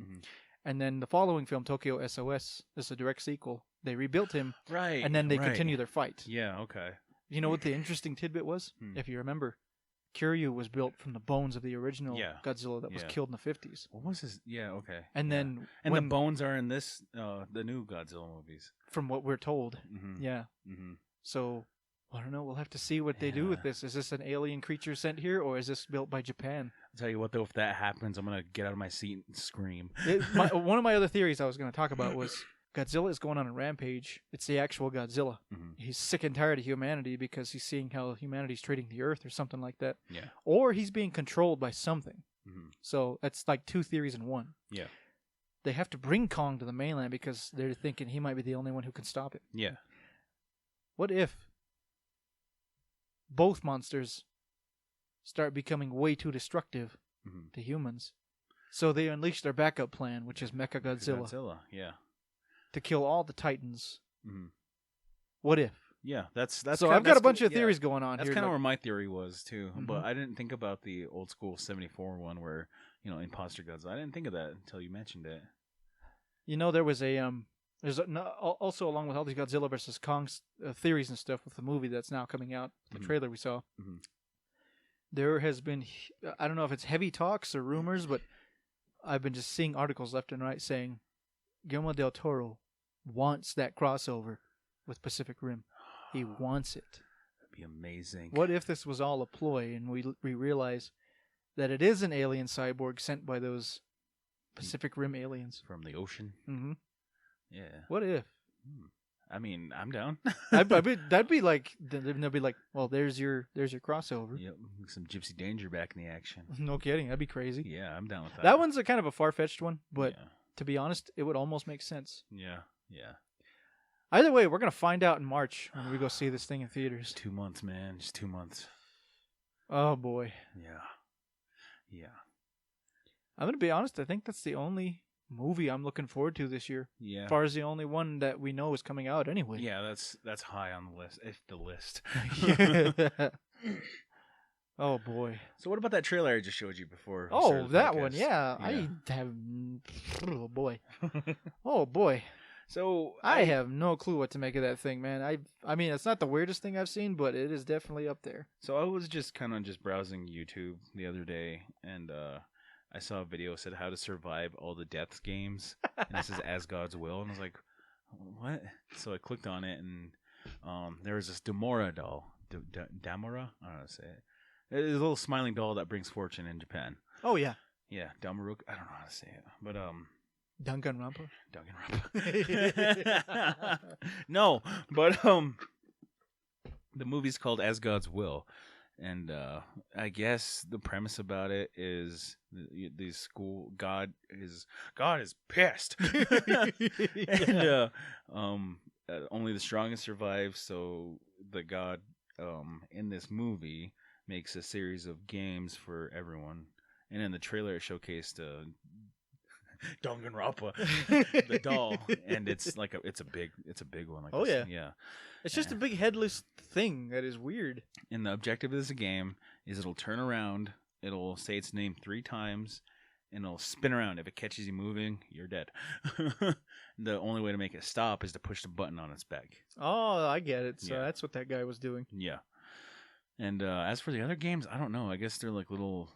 And then the following film, Tokyo SOS, is a direct sequel. They rebuilt him, right? And then they continue their fight. Yeah. Okay. You know what the interesting tidbit was? If you remember, Kiryu was built from the bones of the original Godzilla that was killed in the 50s. What was his? Yeah, okay. And then the bones are in this the new Godzilla movies, from what we're told. Yeah. So I don't know. We'll have to see what they do with this. Is this an alien creature sent here, or is this built by Japan? I'll tell you what, though, if that happens, I'm gonna get out of my seat and scream. One of my other theories I was going to talk about was Godzilla is going on a rampage. It's the actual Godzilla. He's sick and tired of humanity because he's seeing how humanity's treating the Earth or something like that. Yeah. Or he's being controlled by something. So that's like 2 theories in one. Yeah. They have to bring Kong to the mainland because they're thinking he might be the only one who can stop it. Yeah. What if both monsters start becoming way too destructive to humans? So they unleash their backup plan, which is Mechagodzilla. Yeah. To kill all the Titans. What if? Yeah, that's so I've got a bunch of theories going on here. That's kind of where my theory was too, but I didn't think about the old school '74 one where imposter Godzilla. I didn't think of that until you mentioned it. There was also along with all these Godzilla versus Kong theories and stuff with the movie that's now coming out, the trailer we saw. There has been, I don't know if it's heavy talks or rumors, but I've been just seeing articles left and right saying Guillermo del Toro wants that crossover with Pacific Rim. He wants it. That'd be amazing. What if this was all a ploy and we realize that it is an alien cyborg sent by those Pacific Rim aliens from the ocean? Yeah. What if? I mean, I'm down. That'd be like, they'll be like, well, there's your crossover. Yep, some Gypsy Danger back in the action. No kidding, that'd be crazy. Yeah, I'm down with that. That one's a kind of a far-fetched one, but to be honest, it would almost make sense. Yeah. Either way, we're gonna find out in March when we go see this thing in theaters. 2 months, man. Just 2 months. Oh boy. Yeah. I'm gonna be honest. I think that's the only movie I'm looking forward to this year. Yeah. As far as the only one that we know is coming out anyway. Yeah, that's high on the list. If the list. Oh boy. So what about that trailer I just showed you before? We Oh, started the that one. podcast? Yeah. I have. Oh boy. Oh boy. So I have no clue what to make of that thing, man. I mean, it's not the weirdest thing I've seen, but it is definitely up there. So I was just kind of just browsing YouTube the other day, and I saw a video that said how to survive all the deaths games, and it says as God's will, and I was like, what? So I clicked on it, and there was this Damora doll. Damora? I don't know how to say it. It's a little smiling doll that brings fortune in Japan. Oh yeah. Yeah, Damaruk. I don't know how to say it, but Danganronpa. Danganronpa. No, but the movie's called As God's Will, and I guess the premise about it is the school God is pissed, and only the strongest survive. So the God in this movie makes a series of games for everyone, and in the trailer it showcased Danganronpa, the doll, and it's like it's a big one. Like Oh, this. yeah. Yeah. It's just a big headless thing that is weird. And the objective of this game is it'll turn around, it'll say its name 3 times, and it'll spin around. If it catches you moving, you're dead. The only way to make it stop is to push the button on its back. Oh, I get it. So Yeah. that's what that guy was doing. Yeah. And as for the other games, I don't know. I guess they're like little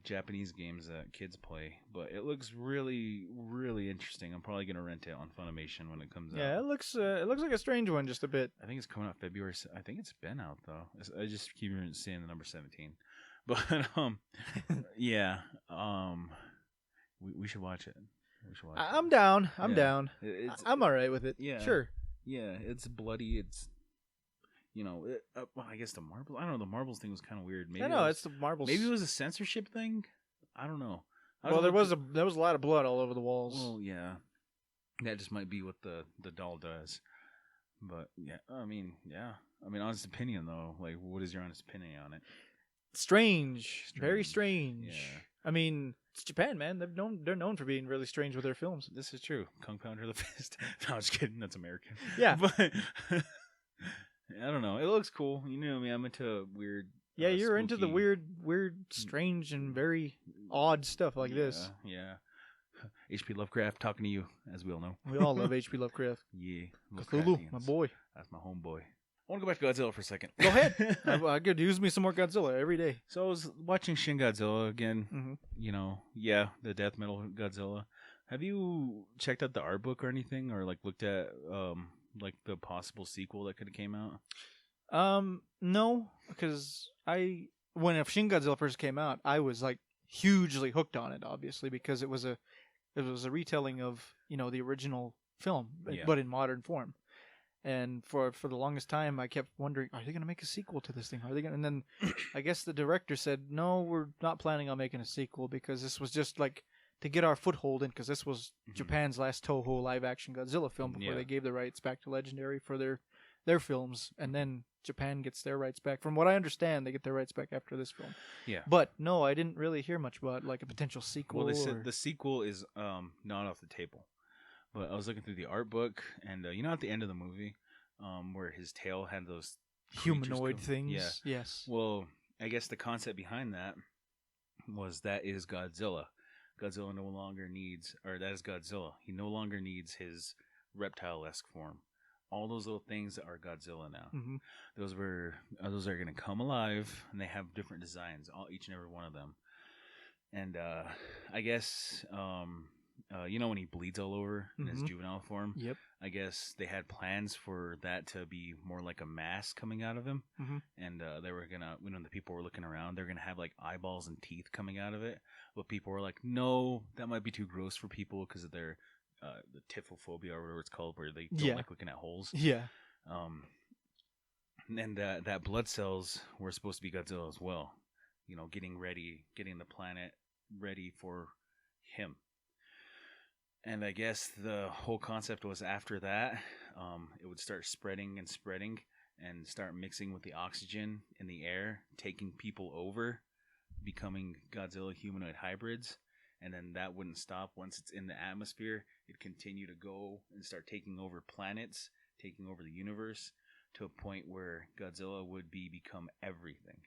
Japanese games that kids play. But it looks really, really interesting. I'm probably going to rent it on Funimation when it comes out. Yeah, it looks like a strange one just a bit. I think it's coming out February. I think it's been out, though. I just keep seeing the number 17. But, yeah. We should watch it. I'm down. I'm Yeah. down. I'm all right with it. Yeah. Sure. Yeah, it's bloody. It's, well, I guess the marble. I don't know. The marbles thing was kind of weird. Maybe I know it's the marbles. Maybe it was a censorship thing. I don't know. Well, there was a lot of blood all over the walls. Well, yeah, that just might be what the doll does. But yeah, I mean, honest opinion though. Like, what is your honest opinion on it? Strange. Very strange. Yeah. I mean, it's Japan, man. They're known for being really strange with their films. This is true. Kung Pounder the Fist. No, I was kidding. That's American. Yeah. But I don't know. It looks cool. You know me. I'm into weird. Yeah, you're into the spooky- weird, strange, and very odd stuff like this. Yeah. H.P. Lovecraft talking to you, as we all know. We all love H.P. Lovecraft. Yeah. Cthulhu, my Lovecraftians. boy. That's my homeboy. I want to go back to Godzilla for a second. Go ahead. I could use me some more Godzilla every day. So I was watching Shin Godzilla again. Mm-hmm. The death metal Godzilla. Have you checked out the art book or anything, or like looked at like the possible sequel that could have came out? No, because when Shin Godzilla first came out, I was like hugely hooked on it, obviously, because it was a retelling of the original film, Yeah. but in modern form. And for the longest time, I kept wondering, are they going to make a sequel to this thing? Are they going? And then I guess the director said, no, we're not planning on making a sequel because this was just like to get our foothold in, because this was Japan's last Toho live-action Godzilla film before they gave the rights back to Legendary for their films, and then Japan gets their rights back. From what I understand, they get their rights back after this film. Yeah. But no, I didn't really hear much about like a potential sequel. Well, they said the sequel is not off the table. But I was looking through the art book, and at the end of the movie, where his tail had those humanoid creatures things. Yeah. Yes. Well, I guess the concept behind that was that is Godzilla. Godzilla no longer needs, or that is Godzilla. He no longer needs his reptile-esque form. All those little things are Godzilla now. Mm-hmm. Those are going to come alive, and they have different designs, each and every one of them. And I guess when he bleeds all over in his juvenile form. Yep. I guess they had plans for that to be more like a mask coming out of him, and they were gonna, the people were looking around, they're gonna have like eyeballs and teeth coming out of it. But people were like, no, that might be too gross for people because of their the typhophobia or whatever it's called, where they don't like looking at holes. Yeah. And that blood cells were supposed to be Godzilla as well. Getting the planet ready for him. And I guess the whole concept was after that, it would start spreading and start mixing with the oxygen in the air, taking people over, becoming Godzilla humanoid hybrids. And then that wouldn't stop. Once it's in the atmosphere, it'd continue to go and start taking over planets, taking over the universe, to a point where Godzilla would become everything.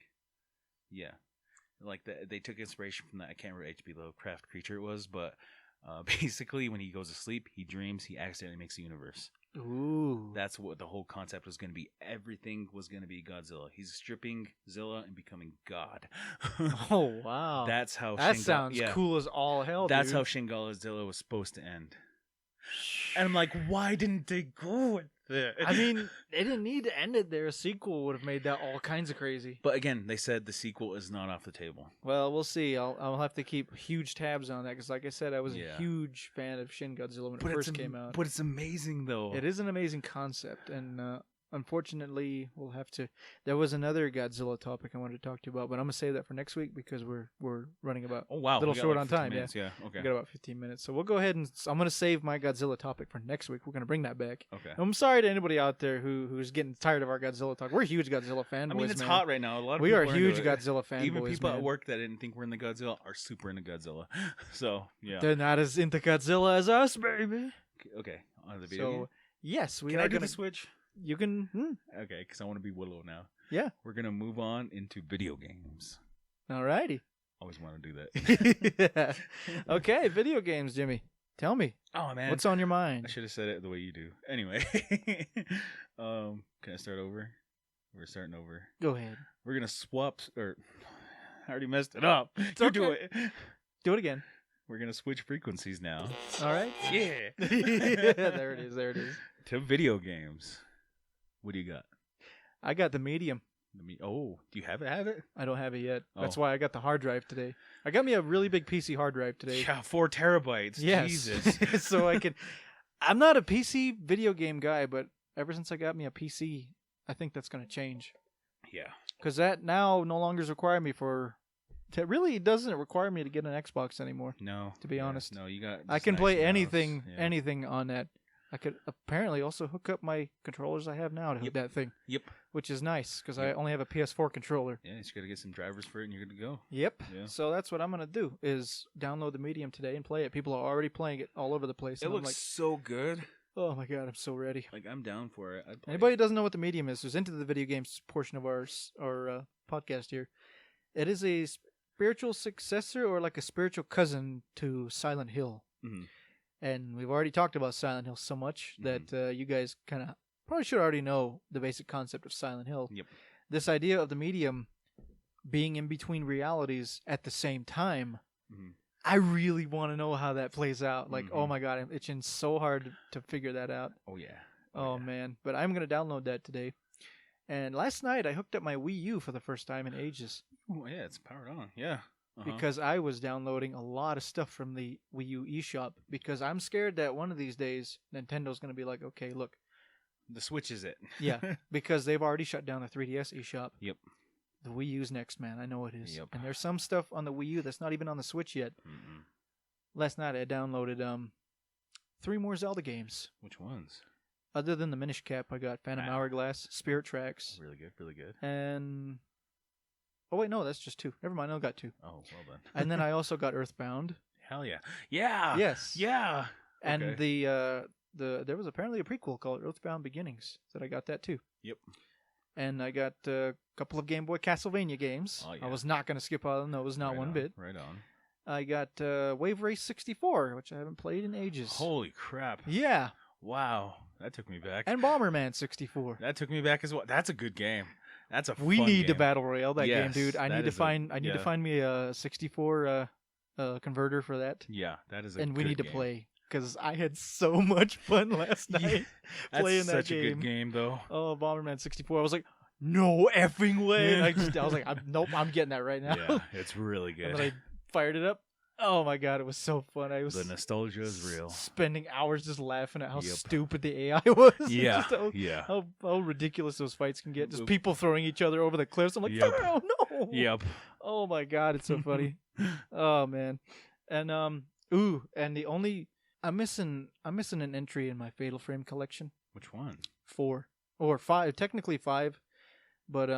Yeah. Like they took inspiration from that. I can't remember H.P. Lovecraft creature it was, but basically when he goes to sleep, he dreams, he accidentally makes a universe. Ooh. That's what the whole concept was going to be. Everything was going to be Godzilla. He's stripping Zilla and becoming God. Oh, wow. That's how that sounds cool as all hell, That's dude. how Shin Godzilla was supposed to end. And I'm like, why didn't they go with it? I mean, they didn't need to end it there. A sequel would have made that all kinds of crazy. But again, they said the sequel is not off the table. Well, we'll see. I'll have to keep huge tabs on that because, like I said, I was a huge fan of Shin Godzilla when it first came out. But it's amazing, though. It is an amazing concept, and unfortunately, we'll have to. There was another Godzilla topic I wanted to talk to you about, but I'm gonna save that for next week because we're running about a little short on time. Minutes, yeah. Okay. We got about 15 minutes, so we'll go ahead and I'm gonna save my Godzilla topic for next week. We're gonna bring that back. Okay. I'm sorry to anybody out there who's getting tired of our Godzilla talk. We're huge Godzilla fanboys. I mean, it's man. hot right now. A lot of we people are huge Godzilla fanboys. Even people man. at work that didn't think we're into Godzilla are super into Godzilla. So yeah, they're not as into Godzilla as us, baby. Okay, on the video. So yes, we can are I do gonna the switch? You can. Okay, because I want to be Willow now. Yeah. We're going to move on into video games. Alrighty. Always want to do that. Okay, video games, Jimmy. Tell me. Oh, man. What's on your mind? I should have said it the way you do. Anyway. Can I start over? We're starting over. Go ahead. We're going to swap. Or I already messed it up. It's You okay. do it. Do it again. We're going to switch frequencies now. All right. Yeah. There it is. There it is. To video games. What do you got? I got the medium. Oh, do you have it? I don't have it yet. That's Oh. why I got the hard drive today. I got me a really big PC hard drive today. Yeah, 4 terabytes. Yes. Jesus. So I can. I'm not a PC video game guy, but ever since I got me a PC, I think that's going to change. Yeah. Because that now no longer require me for. It really doesn't require me to get an Xbox anymore. No. To be honest. No, you got. I can nice play mouse. anything, Yeah. anything on that. I could apparently also hook up my controllers I have now to Yep. that thing. Yep. Which is nice because I Yep. only have a PS4 controller. Yeah, you just got to get some drivers for it and you're good to go. Yep. Yeah. So that's what I'm gonna do is download the Medium today and play it. People are already playing it all over the place. It and I'm looks like, so good. oh my god, I'm so ready. Like, I'm down for it. I'd play Anybody it. who doesn't know what the Medium is, who's into the video games portion of our podcast here, it is a spiritual successor or like a spiritual cousin to Silent Hill. Mhm. And we've already talked about Silent Hill so much that you guys kind of probably should already know the basic concept of Silent Hill. Yep. This idea of the medium being in between realities at the same time. Mhm. I really want to know how that plays out. Like, oh Mhm. my god, I'm itching so hard to figure that out. Oh, yeah. Oh yeah. man. But I'm going to download that today. And last night I hooked up my Wii U for the first time in ages. Oh, yeah, it's powered on. Yeah. Because I was downloading a lot of stuff from the Wii U eShop because I'm scared that one of these days Nintendo's going to be like, okay, look. The Switch is it. Yeah, because they've already shut down the 3DS eShop. Yep. The Wii U's next, man. I know it is. Yep. And there's some stuff on the Wii U that's not even on the Switch yet. Mm-mm. Last night I downloaded 3 more Zelda games. Which ones? Other than the Minish Cap, I got Phantom Hourglass, Spirit Tracks, Really good, really good. and... Oh, wait, no, that's just 2. Never mind, I got 2. Oh, well done. And then I also got Earthbound. Hell yeah. Yeah. Yes. Yeah. And Okay. there was apparently a prequel called Earthbound Beginnings that I got that too. Yep. And I got a couple of Game Boy Castlevania games. Oh, yeah. I was not going to skip out on those, not Right one on, bit. Right on. I got Wave Race 64, which I haven't played in ages. Holy crap. Yeah. Wow. That took me back. And Bomberman 64. That took me back as well. That's a good game. That's a We fun need to game. battle royale that game, Yes, dude. I that need to is find me a 64 converter for that. Yeah, that is a And we good need to game. play because I had so much fun last night That's playing that such game. a good game, though. Oh, Bomberman 64. I was like, no effing way. And I was like, nope, I'm getting that right now. Yeah, it's really good. And then I fired it up. Oh my god, it was so fun. I was The nostalgia is real. spending hours just laughing at how Yep. stupid the AI was. Yeah, Just how, yeah. how ridiculous those fights can get. Just people throwing each other over the cliffs. I'm like, Yep. oh no. Yep. Oh my god, it's so funny. Oh man. And and the only I'm missing an entry in my Fatal Frame collection. Which one? 4 or 5, technically 5, but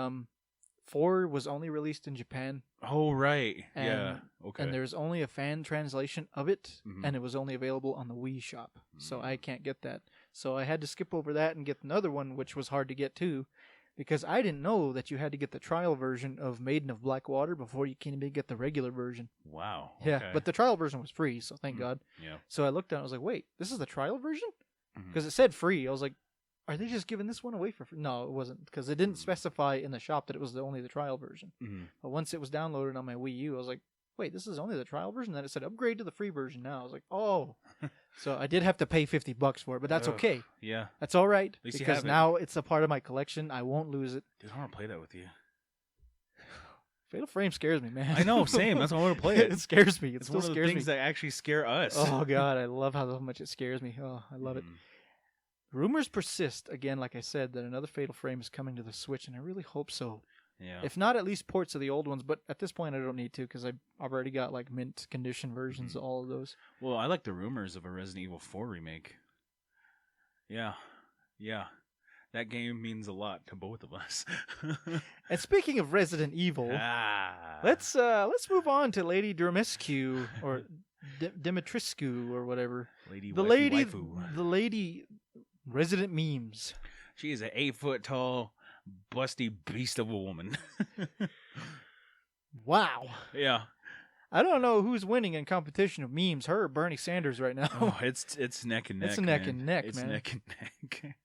4 was only released in Japan. Oh, right. And, yeah. Okay. And there's only a fan translation of it, Mhm. and it was only available on the Wii shop. So Mm. I can't get that. So I had to skip over that and get another one, which was hard to get too. because I didn't know that you had to get the trial version of Maiden of Blackwater before you can even get the regular version. Wow. Yeah, okay. but the trial version was free, so thank God. Yeah. So I looked down, I was like, wait, this is the trial version? Mhm. Because it said free. I was like, are they just giving this one away for free? No, it wasn't, because it didn't specify in the shop that it was only the trial version. Mhm. But once it was downloaded on my Wii U, I was like, wait, this is only the trial version? Then it said upgrade to the free version now. I was like, oh. So I did have to pay $50 for it, but that's Ugh, okay. Yeah. That's all right, least you because have it. now it's a part of my collection. I won't lose it. Dude, I want to play that with you. Fatal Frame scares me, man. I know, same. That's why I want to play it. It scares me. It It's still one of the scares things me. that actually scare us. Oh, God, I love how much it scares me. Oh, I love it. Mhm. Rumors persist, again, like I said, that another Fatal Frame is coming to the Switch, and I really hope so. Yeah. If not, at least ports of the old ones, but at this point I don't need to, because I've already got like mint condition versions of all of those. Well, I like the rumors of a Resident Evil 4 remake. Yeah. Yeah. That game means a lot to both of us. And speaking of Resident Evil, Ah. let's move on to Lady Dimitrescu or Dimitrescu or whatever. Lady The wifey lady, waifu. the lady, Resident Memes. She is an 8-foot tall, busty beast of a woman. Wow. Yeah. I don't know who's winning in competition of memes, her or Bernie Sanders right now. Oh, it's neck and neck. It's neck man. and neck, it's man. neck and neck.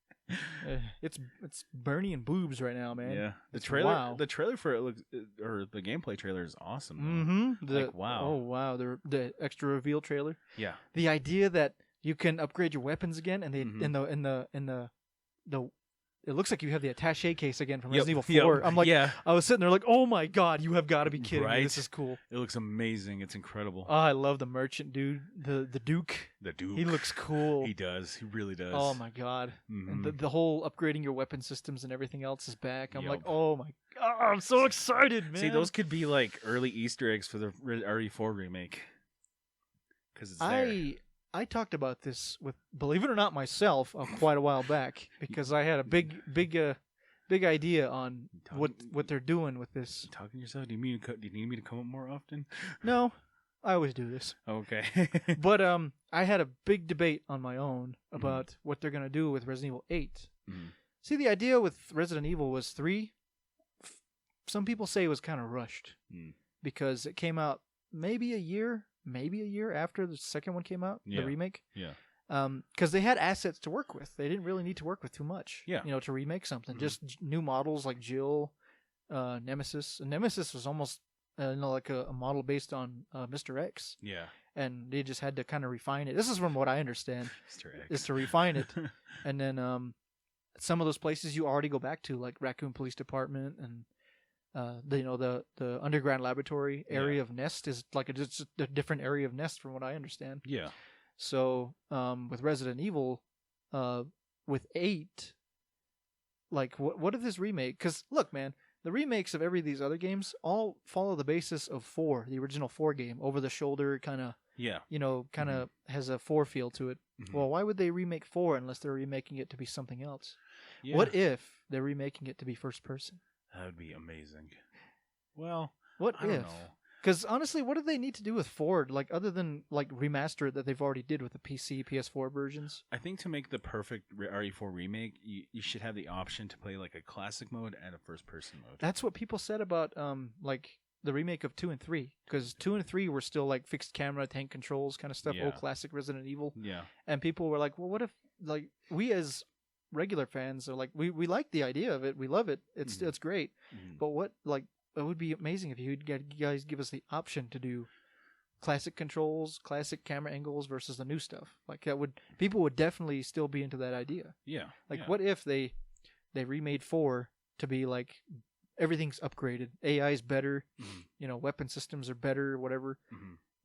It's Bernie and boobs right now, man. Yeah. The It's trailer wow. the trailer for it looks or the gameplay trailer is awesome. Though. Mm-hmm. Like, wow. Oh wow. The extra reveal trailer. Yeah. The idea that you can upgrade your weapons again, and they Mhm. in the it looks like you have the attaché case again from Yep, Resident Evil yep, 4. I'm like, yeah. I was sitting there like, oh my God, you have got to be kidding me. Right? This is cool. It looks amazing. It's incredible. Oh, I love the merchant dude, the Duke. The Duke. He looks cool. He does. He really does. Oh my God. And Mhm. the whole upgrading your weapon systems and everything else is back. I'm like, Yep. oh my God, I'm so excited, man. See, those could be like early Easter eggs for the RE4 remake. Because it's there. I talked about this with, believe it or not, myself quite a while back, because I had a big idea on what they're doing with this. You talking to yourself? Do you need me to come up more often? No, I always do this. Okay. But I had a big debate on my own about what they're gonna do with Resident Evil 8. Mhm. See, the idea with Resident Evil was 3. Some people say it was kind of rushed because it came out maybe a year after the second one came out, Yeah. the remake. Yeah. Because they had assets to work with. They didn't really need to work with too much. Yeah. To remake something. Mhm. Just new models like Jill, Nemesis. And Nemesis was almost like a model based on Mr. X. Yeah. And they just had to kind of refine it. This is from what I understand, Mr. X. is to refine it. And then some of those places you already go back to, like Raccoon Police Department and the underground laboratory area of Nest is like just a different area of Nest from what I understand. Yeah. So with Resident Evil, with 8, like what if this remake? Because look, man, the remakes of every of these other games all follow the basis of 4, the original 4 game, over the shoulder kind of. Yeah. Kind of has a 4 feel to it. Mhm. Well, why would they remake 4 unless they're remaking it to be something else? Yeah. What if they're remaking it to be first person? That would be amazing. Well, What I don't if? know. Because honestly, what do they need to do with 4? Like other than like remaster it that they've already did with the PC, PS4 versions? I think to make the perfect RE4 remake, you should have the option to play like a classic mode and a first person mode. That's what people said about like the remake of 2 and 3, because 2 and 3 were still like fixed camera, tank controls kind of stuff, Yeah. old classic Resident Evil. Yeah. And people were like, well, what if like we as regular fans are like, we like the idea of it, we love it, it's great, but what, like, it would be amazing if you guys give us the option to do classic controls, classic camera angles versus the new stuff. Like that people would definitely still be into that idea. Yeah. Like yeah. what if they remade 4 to be like everything's upgraded, AI is better, weapon systems are better, whatever.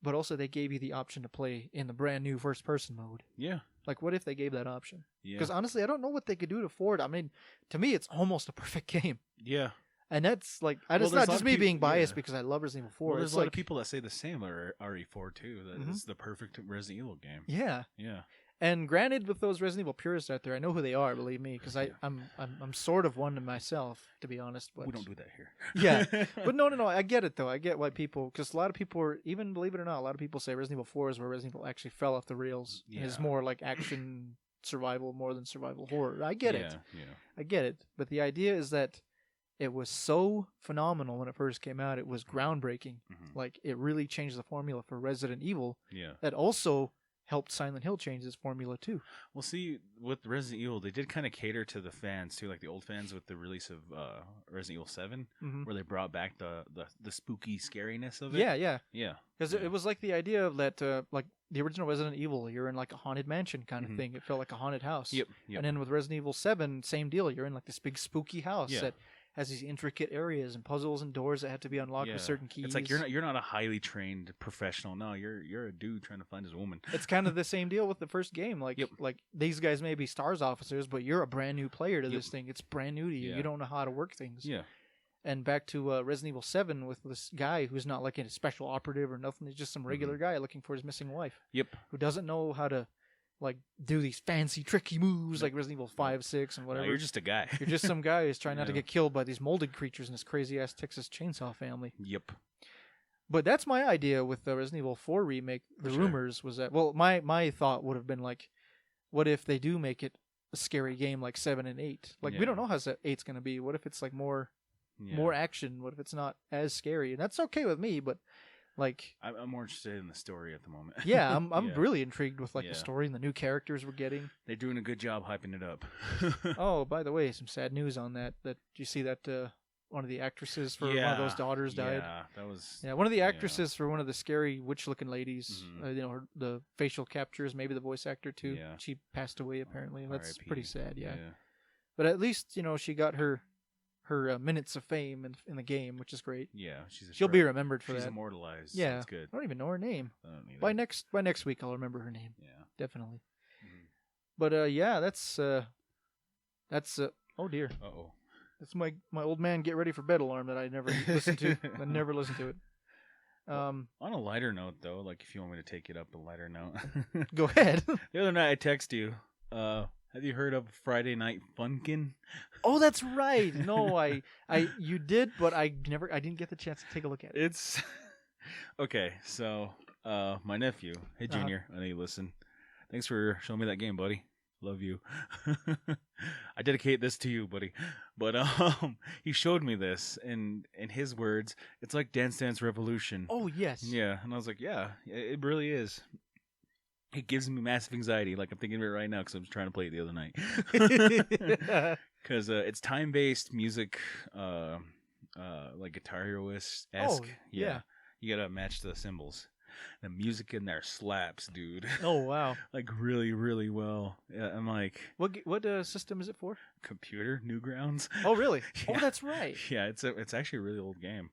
But also they gave you the option to play in the brand new first person mode. Yeah. Like what if they gave that option? Yeah. Because honestly, I don't know what they could do to 4. I mean, to me, it's almost a perfect game. Yeah. And that's like, it's there's not a lot just of me people- being biased yeah. because I love Resident Evil 4. Well, there's It's a lot like, of people that say the same about RE4 too. That it's the perfect Resident Evil game. yeah. Yeah. And granted, with those Resident Evil purists out there, I know who they are. Believe me, because I'm sort of one myself, to be honest. But We don't do that here. yeah, but no, I get it though. I get why people, because a lot of people are, even believe it or not, a lot of people say Resident Evil 4 is where Resident Evil actually fell off the rails. Yeah. And is more like action survival more than survival horror. I get it. Yeah. I get it. But the idea is that it was so phenomenal when it first came out. It was groundbreaking. Mhm. Like, it really changed the formula for Resident Evil. Yeah. That also helped Silent Hill change its formula too. Well, see, with Resident Evil, they did kind of cater to the fans too, like the old fans with the release of Resident Evil 7, where they brought back the spooky scariness of it. Yeah. Yeah. Because it was like the idea of that, like the original Resident Evil, you're in like a haunted mansion kind of thing. It felt like a haunted house. Yep. And then with Resident Evil 7, same deal. You're in like this big spooky house that has these intricate areas and puzzles and doors that have to be unlocked with certain keys. It's like you're not a highly trained professional. No, you're a dude trying to find his woman. It's kind of the same deal with the first game. Like like these guys may be STARS officers, but you're a brand new player to this thing. It's brand new to you. You don't know how to work things. Yeah. And back to Resident Evil 7 with this guy who's not like a special operative or nothing. He's just some regular guy looking for his missing wife. Yep. Who doesn't know how to like do these fancy tricky moves like Resident Evil 5, 6, and whatever. No, you're just a guy. You're just some guy who's trying not to get killed by these molded creatures in this crazy ass Texas Chainsaw family. Yep. But that's my idea with the Resident Evil 4 remake. The rumors was that, well, my thought would have been like, what if they do make it a scary game like 7 and 8? Like we don't know how 8's going to be. What if it's like more action? What if it's not as scary? And that's okay with me, but like I'm more interested in the story at the moment. Yeah, I'm really intrigued with like the story and the new characters we're getting. They're doing a good job hyping it up. Oh, by the way, some sad news on that. That you see that one of the actresses for one of those daughters died. Yeah, that was. Yeah, one of the actresses for one of the scary witch-looking ladies. The facial captures, maybe the voice actor too. Yeah. She passed away apparently. That's pretty sad. Yeah. But at least she got her minutes of fame in the game, which is great. Yeah, she'll be remembered for that. She's immortalized. Yeah, so that's good. I don't even know her name. I don't either. By next week, I'll remember her name. Yeah, definitely. But yeah, that's oh dear. Uh-oh. That's my old man get ready for bed alarm that I never listened to. I never listened to it. On a lighter note, though, like if you want me to take it up a lighter note, go ahead. The other night I text you. Have you heard of Friday Night Funkin'? Oh, that's right. No, you did, but I didn't get the chance to take a look at it. It's okay. So, my nephew, hey Junior, I know you listen. Thanks for showing me that game, buddy. Love you. I dedicate this to you, buddy. But he showed me this, and in his words, it's like Dance Dance Revolution. Oh yes. Yeah, and I was like, yeah, it really is. It gives me massive anxiety. Like I'm thinking of it right now because I was trying to play it the other night. Because it's time-based music, like Guitar Hero-esque. Oh, yeah. You gotta match the cymbals. The music in there slaps, dude. Oh wow! Like really, really well. Yeah, I'm like, what system is it for? Computer Newgrounds. Oh really? Yeah. Oh, that's right. Yeah, it's actually a really old game.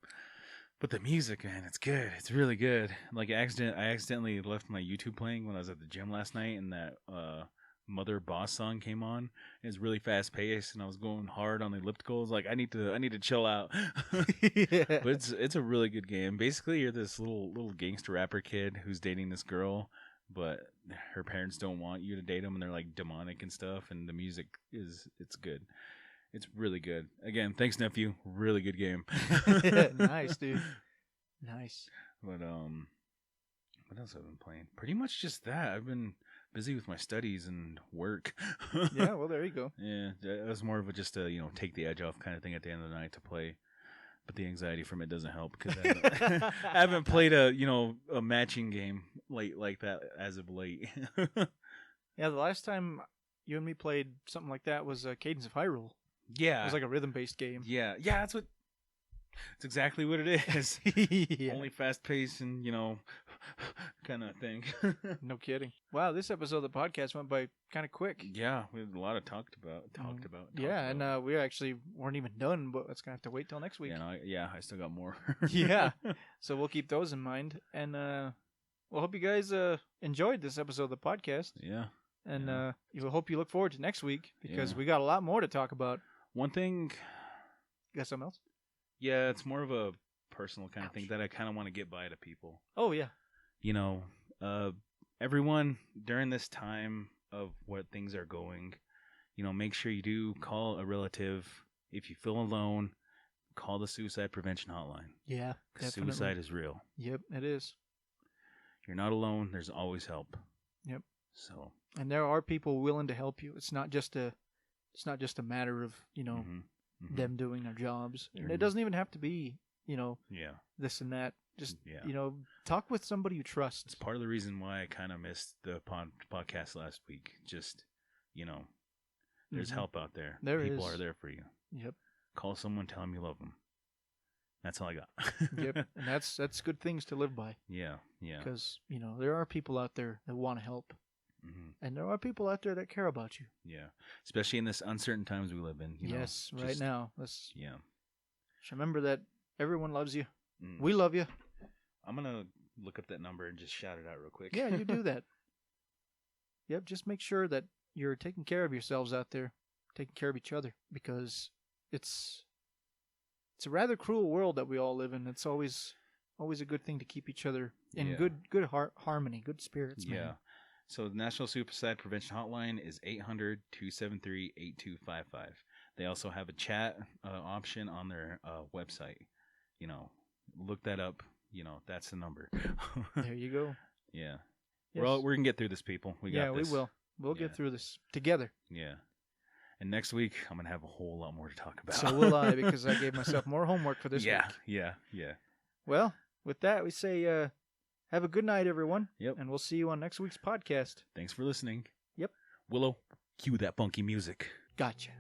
But the music, man, it's good. It's really good. Like I accidentally left my YouTube playing when I was at the gym last night, and that Mother Boss song came on. It's really fast paced, and I was going hard on the ellipticals. Like I need to chill out. Yeah. But it's a really good game. Basically, you're this little gangster rapper kid who's dating this girl, but her parents don't want you to date them, and they're like demonic and stuff. And the music it's good. It's really good. Again, thanks, nephew. Really good game. Nice, dude. Nice. But what else have I been playing? Pretty much just that. I've been busy with my studies and work. Yeah, well, there you go. Yeah, it was more of just a take the edge off kind of thing at the end of the night to play. But the anxiety from it doesn't help because I haven't played a matching game like that as of late. Yeah, the last time you and me played something like that was Cadence of Hyrule. Yeah. It was like a rhythm-based game. Yeah, that's exactly what it is. Yeah. Only fast-paced and, kind of thing. No kidding. Wow, this episode of the podcast went by kind of quick. Yeah, we had a lot of talked about. Yeah, and we actually weren't even done, but it's going to have to wait till next week. Yeah, I still got more. Yeah, so we'll keep those in mind. And we'll hope you guys enjoyed this episode of the podcast. Yeah. And you hope you look forward to next week because we got a lot more to talk about. One thing. You got something else? Yeah, it's more of a personal kind of thing that I kind of want to get by to people. Oh, yeah. Everyone during this time of what things are going, make sure you do call a relative. If you feel alone, call the suicide prevention hotline. Yeah, definitely. Suicide is real. Yep, it is. You're not alone. There's always help. Yep. So, and there are people willing to help you. It's not just a matter of, them doing their jobs. And it doesn't even have to be, this and that. Just, talk with somebody you trust. It's part of the reason why I kind of missed the podcast last week. Just, there's help out there. People are there for you. Yep. Call someone, tell them you love them. That's all I got. Yep. And that's good things to live by. Yeah. Because, there are people out there that want to help. Mm-hmm. And there are people out there that care about you. Yeah. Especially in this uncertain times we live in. Yes, right now. Just Yeah. remember that everyone loves you. Mm. We love you. I'm going to look up that number and just shout it out real quick. Yeah, you do that. Yep, just make sure that you're taking care of yourselves out there, taking care of each other, because it's a rather cruel world that we all live in. It's always a good thing to keep each other in good harmony, good spirits. Man. Yeah. So the National Suicide Prevention Hotline is 800-273-8255. They also have a chat option on their website. Look that up. That's the number. There you go. Yeah. Yes. We're going to get through this, people. We got this. We will. We'll get through this together. Yeah. And next week, I'm going to have a whole lot more to talk about. So will I, because I gave myself more homework for this week. Yeah. Well, with that, we say have a good night, everyone. Yep. And we'll see you on next week's podcast. Thanks for listening. Yep. Willow, cue that funky music. Gotcha.